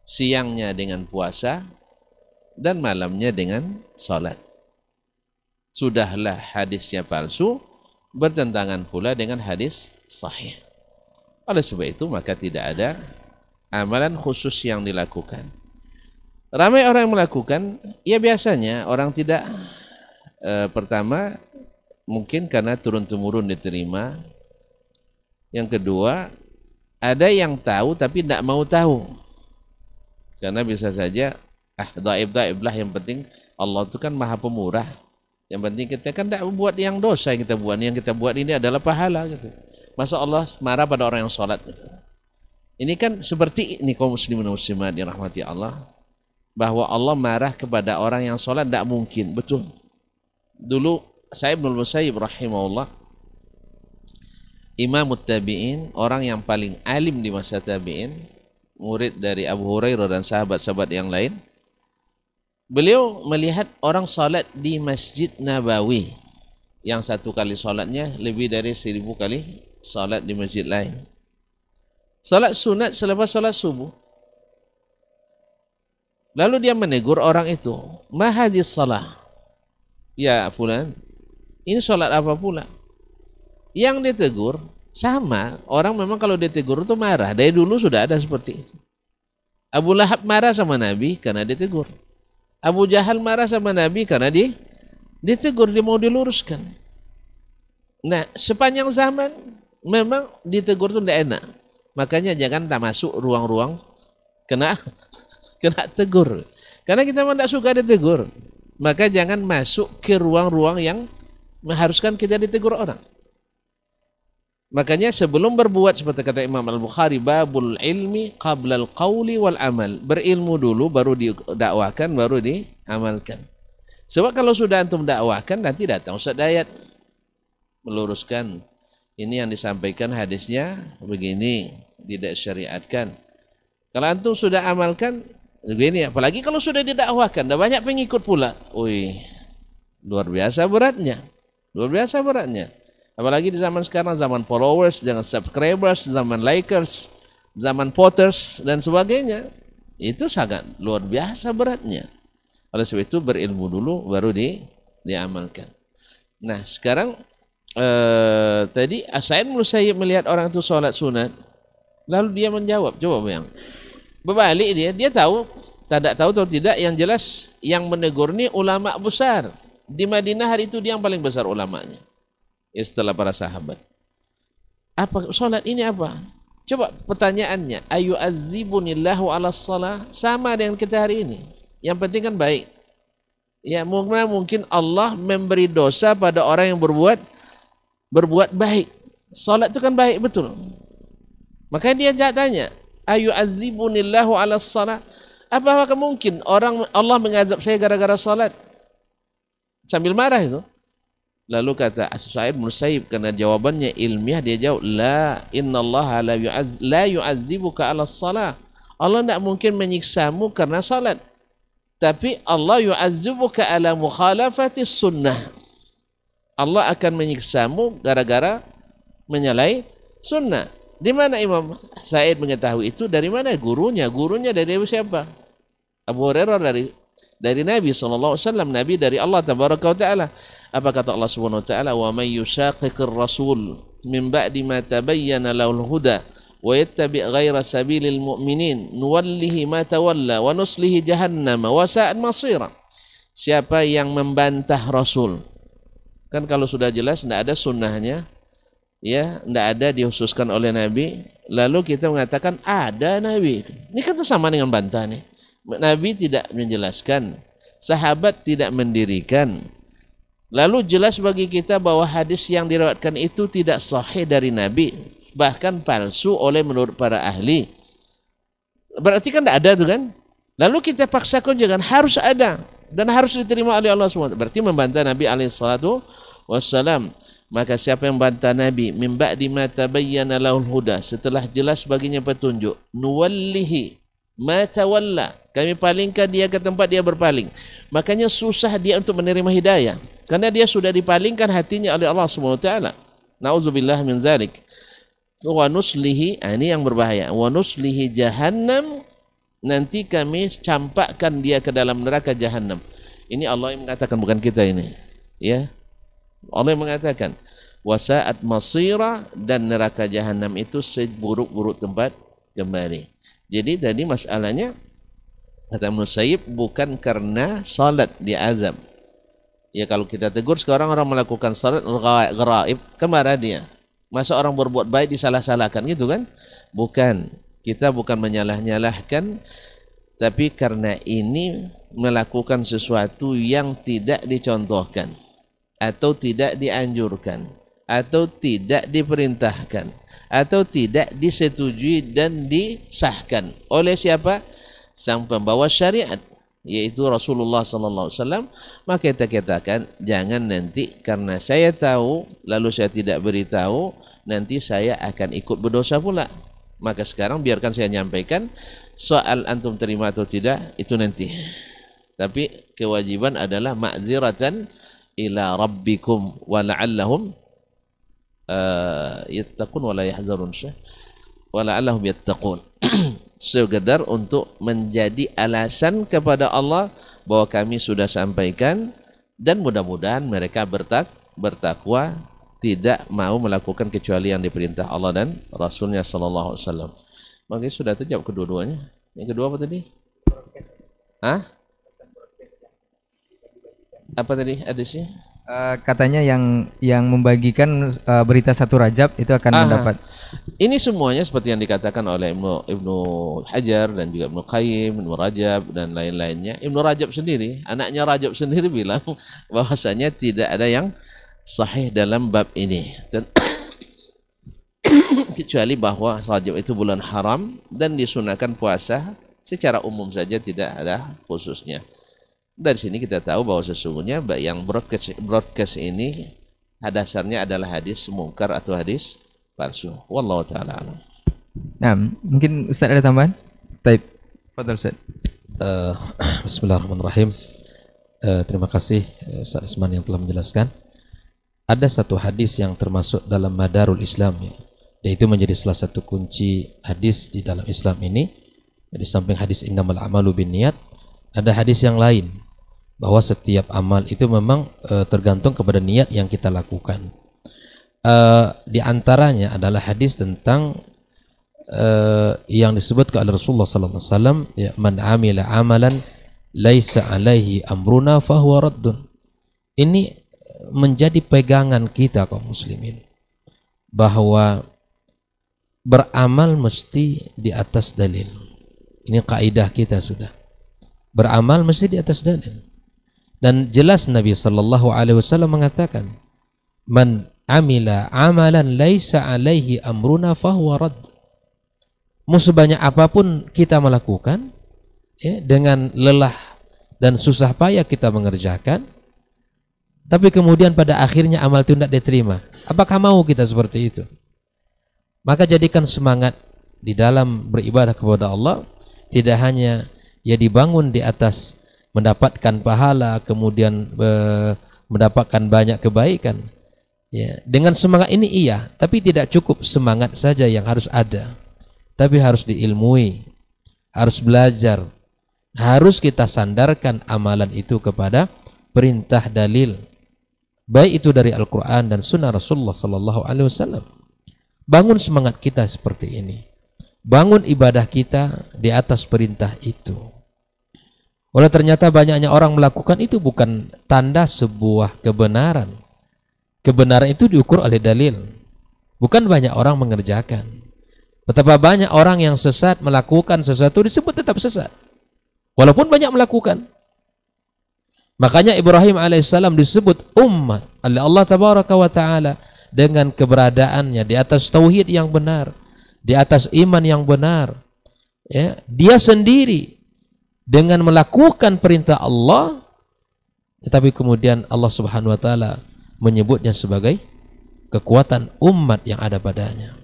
siangnya dengan puasa dan malamnya dengan salat. Sudahlah hadisnya palsu, bertentangan pula dengan hadis sahih. Oleh sebab itu maka tidak ada amalan khusus yang dilakukan. Ramai orang yang melakukan, ya biasanya orang tidak pertama mungkin karena turun-temurun diterima. Yang kedua, ada yang tahu tapi tidak mau tahu. Karena bisa saja, dhaib-dhaib lah, yang penting Allah itu kan maha pemurah. Yang penting kita kan tidak buat yang dosa yang kita buat. Yang kita buat ini adalah pahala gitu. Masa Allah marah pada orang yang sholat gitu. Ini kan seperti ini kaum muslimin dan muslimat dirahmati Allah. Bahwa Allah marah kepada orang yang sholat tidak mungkin. Betul. Dulu Sa'id bin Musayyib rahimahullah, Imam Tabi'in, orang yang paling alim di masa Tabi'in, murid dari Abu Hurairah dan sahabat-sahabat yang lain. Beliau melihat orang salat di Masjid Nabawi, yang satu kali salatnya lebih dari 1000 kali salat di masjid lain. Salat sunat selepas salat subuh. Lalu dia menegur orang itu, "Ma hadhihi shalah?" "Ya fulan, ini salat apa pula?" Yang ditegur sama, orang memang kalau ditegur itu marah. Dari dulu sudah ada seperti itu. Abu Lahab marah sama Nabi karena ditegur. Abu Jahal marah sama Nabi karena ditegur, dia mau diluruskan. Nah, sepanjang zaman memang ditegur itu tidak enak. Makanya jangan tak masuk ruang-ruang kena tegur. Karena kita memang tidak suka ditegur. Maka jangan masuk ke ruang-ruang yang mengharuskan kita ditegur orang. Makanya sebelum berbuat, seperti kata Imam Al-Bukhari, babul ilmi qablal qawli wal amal. Berilmu dulu baru didakwakan, baru diamalkan. Sebab kalau sudah antum dakwakan, nanti datang Ustaz Dayat meluruskan. Ini yang disampaikan hadisnya begini, tidak syariatkan. Kalau antum sudah amalkan begini, apalagi kalau sudah didakwakan, dan banyak pengikut pula. Wih, luar biasa beratnya. Luar biasa beratnya. Apalagi di zaman sekarang, zaman followers, zaman subscribers, zaman likers, zaman Potters dan sebagainya. Itu sangat luar biasa beratnya. Oleh sebab itu berilmu dulu baru diamalkan. Nah sekarang tadi Sa'id bin Musayyib melihat orang itu sholat sunat, lalu dia menjawab, coba bayang, berbalik dia tahu, tidak tahu atau tidak, yang jelas yang menegur ini ulama besar di Madinah hari itu, dia yang paling besar ulamanya setelah para sahabat. Apa sholat ini apa? Coba pertanyaannya, ayu azibunillahu ala salah, sama dengan kita hari ini. Yang penting kan baik. Ya mungkin Allah memberi dosa pada orang yang berbuat baik. Salat itu kan baik betul. Maka dia tanya, ayu azibunillahu ala salah, apakah mungkin Allah mengazab saya gara-gara salat? Sambil marah itu. Lalu kata Sa'id bin Musayyib, karena jawabannya ilmiah, dia jawab, la innallaha la yu'adzibuka ala salah. Allah tidak mungkin menyiksamu karena salat. Tapi Allah yu'adzibuka ala mukhalafati sunnah. Allah akan menyiksamu gara-gara menyalahi sunnah. Di mana Imam Sa'id mengetahui itu? Dari mana? Gurunya dari siapa? Abu Hurairah dari Nabi SAW. Nabi dari Allah Tabaraka wa Ta'ala. Apa kata Allah Subhanahu wa taala, wa may yushaqiqir rasul min ba'di ma tabayyana lahul huda wa yattabi' ghayra sabilil mu'minin nuwallihi ma tawalla wa nuslihi jahannam wa sa'at masira. Siapa yang membantah rasul, kan kalau sudah jelas tidak ada sunnahnya, ya tidak ada dikhususkan oleh Nabi, lalu kita mengatakan ada Nabi, ini kan sama dengan bantah nih. Nabi tidak menjelaskan, sahabat tidak mendirikan. Lalu jelas bagi kita bahwa hadis yang diriwayatkan itu tidak sahih dari Nabi, bahkan palsu oleh menurut para ahli. Berarti kan tidak ada tuh kan? Lalu kita paksakan jangan, harus ada dan harus diterima oleh Allah SWT. Berarti membantah Nabi SAW. Maka siapa yang membantah Nabi min ba'di ma tabayyana lahul huda, setelah jelas baginya petunjuk, nuwallihi ma tawalla, kami palingkan dia ke tempat dia berpaling. Makanya susah dia untuk menerima hidayah, karena dia sudah dipalingkan hatinya oleh Allah SWT. Na'udzubillah min zalik. Wa nuslihi, ini yang berbahaya. Wa nuslihi jahannam, nanti kami campakkan dia ke dalam neraka jahannam. Ini Allah yang mengatakan, bukan kita ini. Ya, Allah yang mengatakan. Wa sa'at masira, dan neraka jahannam itu seburuk-buruk tempat kembali. Jadi tadi masalahnya, kata Musayyib, bukan karena salat dia azab. Ya kalau kita tegur sekarang orang melakukan salat ghaib, kan marah dia. Masa orang berbuat baik disalah-salahkan gitu kan? Bukan. Kita bukan menyalah-nyalahkan, tapi karena ini melakukan sesuatu yang tidak dicontohkan, atau tidak dianjurkan, atau tidak diperintahkan, atau tidak disetujui dan disahkan oleh siapa? Sang pembawa syariat, yaitu Rasulullah SAW. Maka kita katakan, jangan nanti karena saya tahu lalu saya tidak beritahu, nanti saya akan ikut berdosa pula. Maka sekarang biarkan saya nyampaikan, soal antum terima atau tidak itu nanti. Tapi kewajiban adalah ma'ziratan ila rabbikum wa la'allahum yattaqun wa la yahzarun wa la'allahum yattaqun. Sekedar untuk menjadi alasan kepada Allah bahwa kami sudah sampaikan, dan mudah-mudahan mereka bertakwa, tidak mau melakukan kecuali yang diperintah Allah dan Rasulnya SAW. Makanya sudah terjawab kedua-duanya. Yang kedua apa tadi? Hah? Apa tadi hadisnya? Katanya yang membagikan berita 1 Rajab itu akan mendapat. Ini semuanya seperti yang dikatakan oleh Ibnu Hajar dan juga Ibnu Qayyim, Ibnu Rajab dan lain-lainnya. Ibnu Rajab sendiri, anaknya Rajab sendiri bilang bahwasanya tidak ada yang sahih dalam bab ini. Dan kecuali bahwa Rajab itu bulan haram dan disunahkan puasa secara umum saja, tidak ada khususnya. Dari sini kita tahu bahwa sesungguhnya yang broadcast ini dasarnya adalah hadis mungkar atau hadis palsu. Wallahu ta'ala alam. Nah, mungkin Ustaz ada tambahan? Baik, fadhil Ustaz. Bismillahirrahmanirrahim. Terima kasih Ustaz Isman yang telah menjelaskan. Ada satu hadis yang termasuk dalam Madarul Islam, ya, Dan itu menjadi salah satu kunci hadis di dalam Islam ini. Di samping hadis innamal a'malu binniyat, ada hadis yang lain bahwa setiap amal itu memang tergantung kepada niat yang kita lakukan. Di antaranya adalah hadis tentang yang disebutkan oleh Rasulullah sallallahu alaihi wasallam, ya, man amila amalan laisa alaihi amruna fahuwa raddun. Ini menjadi pegangan kita kaum muslimin, bahwa beramal mesti di atas dalil. Ini kaidah kita sudah. Beramal mesti di atas dalil. Dan jelas Nabi sallallahu alaihi wasallam mengatakan, man amila amalan laisa alaihi amruna fahuwa radd. Mau sebanyak apapun kita melakukan, ya, dengan lelah dan susah payah kita mengerjakan, tapi kemudian pada akhirnya amal itu tidak diterima. Apakah mau kita seperti itu? Maka jadikan semangat di dalam beribadah kepada Allah tidak hanya ya dibangun di atas mendapatkan pahala, kemudian mendapatkan banyak kebaikan. Ya, dengan semangat ini iya, tapi tidak cukup semangat saja yang harus ada. Tapi harus diilmui, harus belajar, harus kita sandarkan amalan itu kepada perintah dalil, baik itu dari Al-Quran dan Sunnah Rasulullah Sallallahu Alaihi Wasallam. Bangun semangat kita seperti ini, bangun ibadah kita di atas perintah itu. Oleh ternyata banyaknya orang melakukan itu bukan tanda sebuah kebenaran. Kebenaran itu diukur oleh dalil, bukan banyak orang mengerjakan. Betapa banyak orang yang sesat melakukan sesuatu disebut tetap sesat, walaupun banyak melakukan. Makanya Ibrahim alaihissalam disebut umat oleh Allah tabaraka wa ta'ala dengan keberadaannya di atas tauhid yang benar, di atas iman yang benar. Ya, dia sendiri dengan melakukan perintah Allah, tetapi kemudian Allah subhanahu wa ta'ala menyebutnya sebagai kekuatan umat yang ada padanya.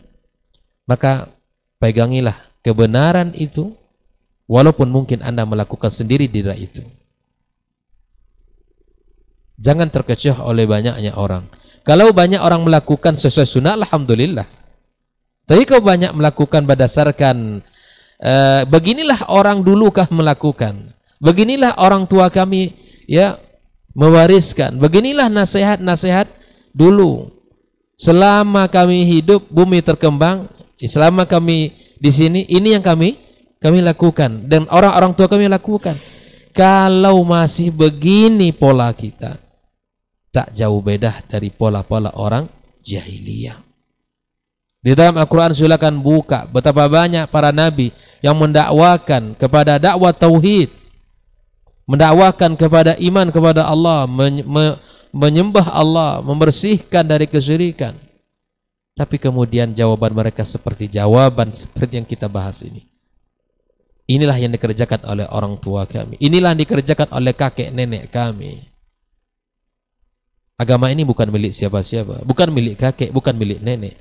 Maka pegangilah kebenaran itu, walaupun mungkin Anda melakukan sendiri di daerah itu. Jangan terkecoh oleh banyaknya orang. Kalau banyak orang melakukan sesuai sunnah, alhamdulillah. Tapi kalau banyak melakukan berdasarkan beginilah orang dulukah melakukan, beginilah orang tua kami ya mewariskan, beginilah nasihat-nasihat dulu. Selama kami hidup, bumi terkembang, selama kami di sini, ini yang kami lakukan dan orang-orang tua kami lakukan. Kalau masih begini pola kita, tak jauh beda dari pola-pola orang jahiliyah. Di dalam Al-Quran silakan buka betapa banyak para nabi yang mendakwakan kepada dakwah tauhid, mendakwakan kepada iman kepada Allah, menyembah Allah, membersihkan dari kesyirikan. Tapi kemudian jawaban mereka seperti jawaban seperti yang kita bahas ini. Inilah yang dikerjakan oleh orang tua kami, inilah yang dikerjakan oleh kakek nenek kami. Agama ini bukan milik siapa-siapa, bukan milik kakek, bukan milik nenek.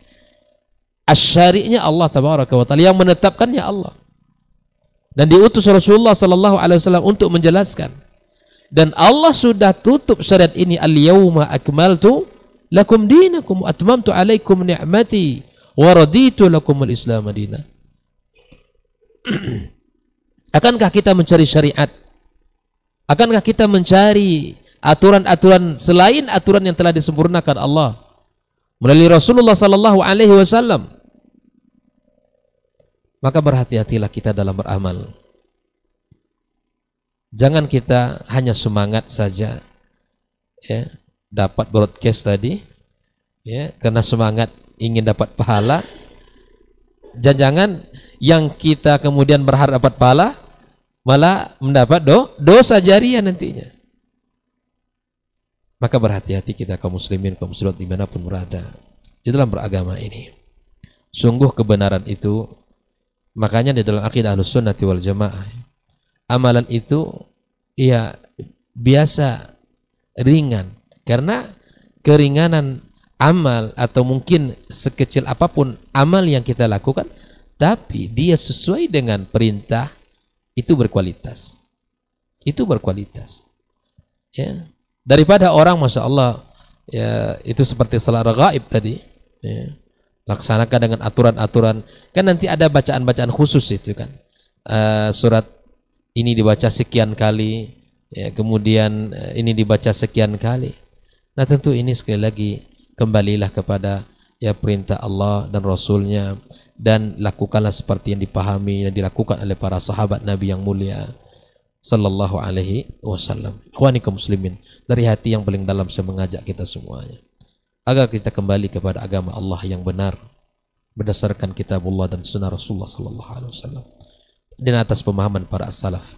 Asyari'nya Allah tabaraka wa ta'ala, yang menetapkannya Allah. Dan diutus Rasulullah sallallahu alaihi wasallam untuk menjelaskan. Dan Allah sudah tutup syariat ini, al-yawma akmaltu lakum dinakum wa atmamtu alaikum ni'mati wa raditu lakum al-islam madina. Akankah kita mencari syariat? Akankah kita mencari aturan-aturan selain aturan yang telah disempurnakan Allah melalui Rasulullah sallallahu alaihi wasallam? Maka berhati-hatilah kita dalam beramal. Jangan kita hanya semangat saja, ya, dapat broadcast tadi, ya, karena semangat ingin dapat pahala. Jangan yang kita kemudian berharap dapat pahala malah mendapat dosa jariah nantinya. Maka berhati-hati kita kaum muslimin, kaum muslimat dimanapun berada di dalam beragama ini. Sungguh kebenaran itu, makanya di dalam akidah Ahlussunnah wal Jamaah, amalan itu ya biasa, ringan, karena keringanan amal atau mungkin sekecil apapun amal yang kita lakukan, tapi dia sesuai dengan perintah, itu berkualitas. Itu berkualitas. Ya. Daripada orang, masya Allah, ya, itu seperti salat gaib tadi, ya, Laksanakan dengan aturan-aturan. Kan nanti ada bacaan-bacaan khusus itu kan. Surat ini dibaca sekian kali, ya, kemudian ini dibaca sekian kali. Nah tentu ini sekali lagi kembalilah kepada ya perintah Allah dan Rasulnya, dan lakukanlah seperti yang dipahami dan dilakukan oleh para sahabat Nabi yang mulia sallallahu alaihi wasallam. Ikhwani kaum muslimin, dari hati yang paling dalam saya mengajak kita semuanya agar kita kembali kepada agama Allah yang benar berdasarkan kitabullah dan sunnah Rasulullah sallallahu alaihi wasallam, dan atas pemahaman para as-salaf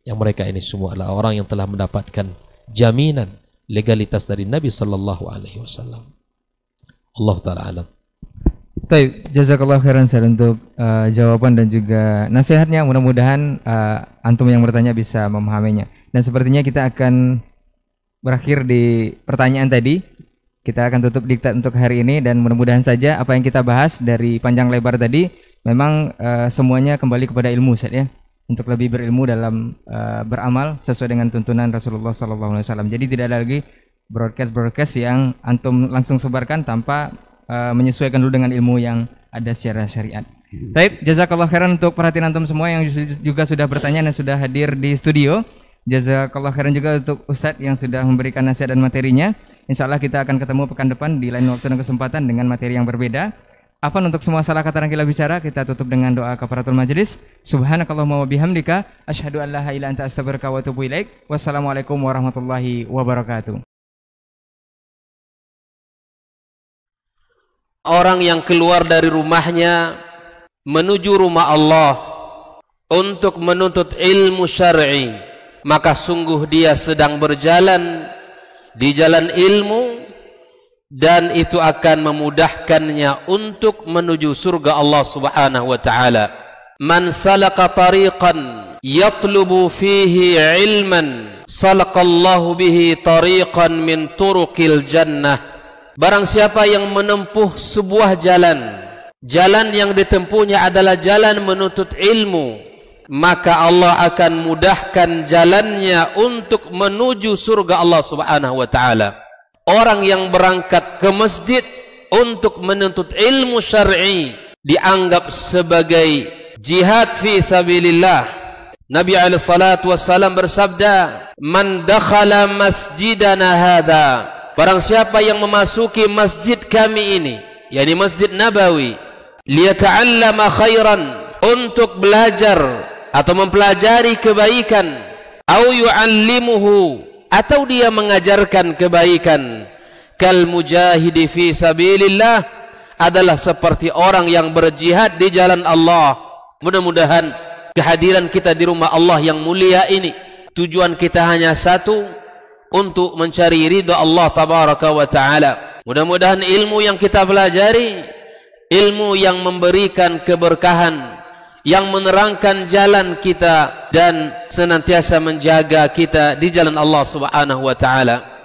yang mereka ini semua adalah orang yang telah mendapatkan jaminan legalitas dari Nabi sallallahu alaihi wasallam. Allah taala alam. Baik, jazakallah khairan Ustaz untuk jawaban dan juga nasihatnya. Mudah-mudahan antum yang bertanya bisa memahaminya. Dan sepertinya kita akan berakhir di pertanyaan tadi. Kita akan tutup diktat untuk hari ini, dan mudah-mudahan saja apa yang kita bahas dari panjang lebar tadi memang semuanya kembali kepada ilmu, Ustaz, ya. Untuk lebih berilmu dalam beramal sesuai dengan tuntunan Rasulullah SAW. Jadi tidak ada lagi broadcast yang antum langsung sebarkan tanpa menyesuaikan dulu dengan ilmu yang ada secara syariat. Baik, jazakallah khairan untuk perhatian antum semua yang juga sudah bertanya dan sudah hadir di studio. Jazakallah khairan juga untuk Ustadz yang sudah memberikan nasihat dan materinya. Insya Allah kita akan ketemu pekan depan di lain waktu dan kesempatan dengan materi yang berbeda. Afwan untuk semua salah kata dan khilaf bicara, kita tutup dengan doa kafaratul majelis. Subhanakallahumma wa bihamdika asyhadu an la ilaha illa anta astaghfiruka wa atubu ilaik. Wassalamualaikum warahmatullahi wabarakatuh. Orang yang keluar dari rumahnya menuju rumah Allah untuk menuntut ilmu syar'i, maka sungguh dia sedang berjalan di jalan ilmu, dan itu akan memudahkannya untuk menuju surga Allah Subhanahu wa taala. Man salaka tariqan yatlubu fihi ilman salaqallahu bihi tariqan min turuqil jannah. Barang siapa yang menempuh sebuah jalan yang ditempuhnya adalah jalan menuntut ilmu, maka Allah akan mudahkan jalannya untuk menuju surga Allah Subhanahu wa taala. Orang yang berangkat ke masjid untuk menuntut ilmu syar'i dianggap sebagai jihad fi sabilillah. Nabi alaihi salatu wassalam bersabda, "Man dakhala masjidana hadza," barang siapa yang memasuki masjid kami ini, yakni Masjid Nabawi, liyata'allama khairan, untuk belajar atau mempelajari kebaikan, au yu'allimuhu, atau dia mengajarkan kebaikan, kal mujahidi fi sabilillah, adalah seperti orang yang berjihad di jalan Allah. Mudah-mudahan kehadiran kita di rumah Allah yang mulia ini, tujuan kita hanya satu, untuk mencari ridha Allah tabaraka wa taala. Mudah-mudahan ilmu yang kita pelajari, ilmu yang memberikan keberkahan, yang menerangkan jalan kita dan senantiasa menjaga kita di jalan Allah Subhanahu wa taala.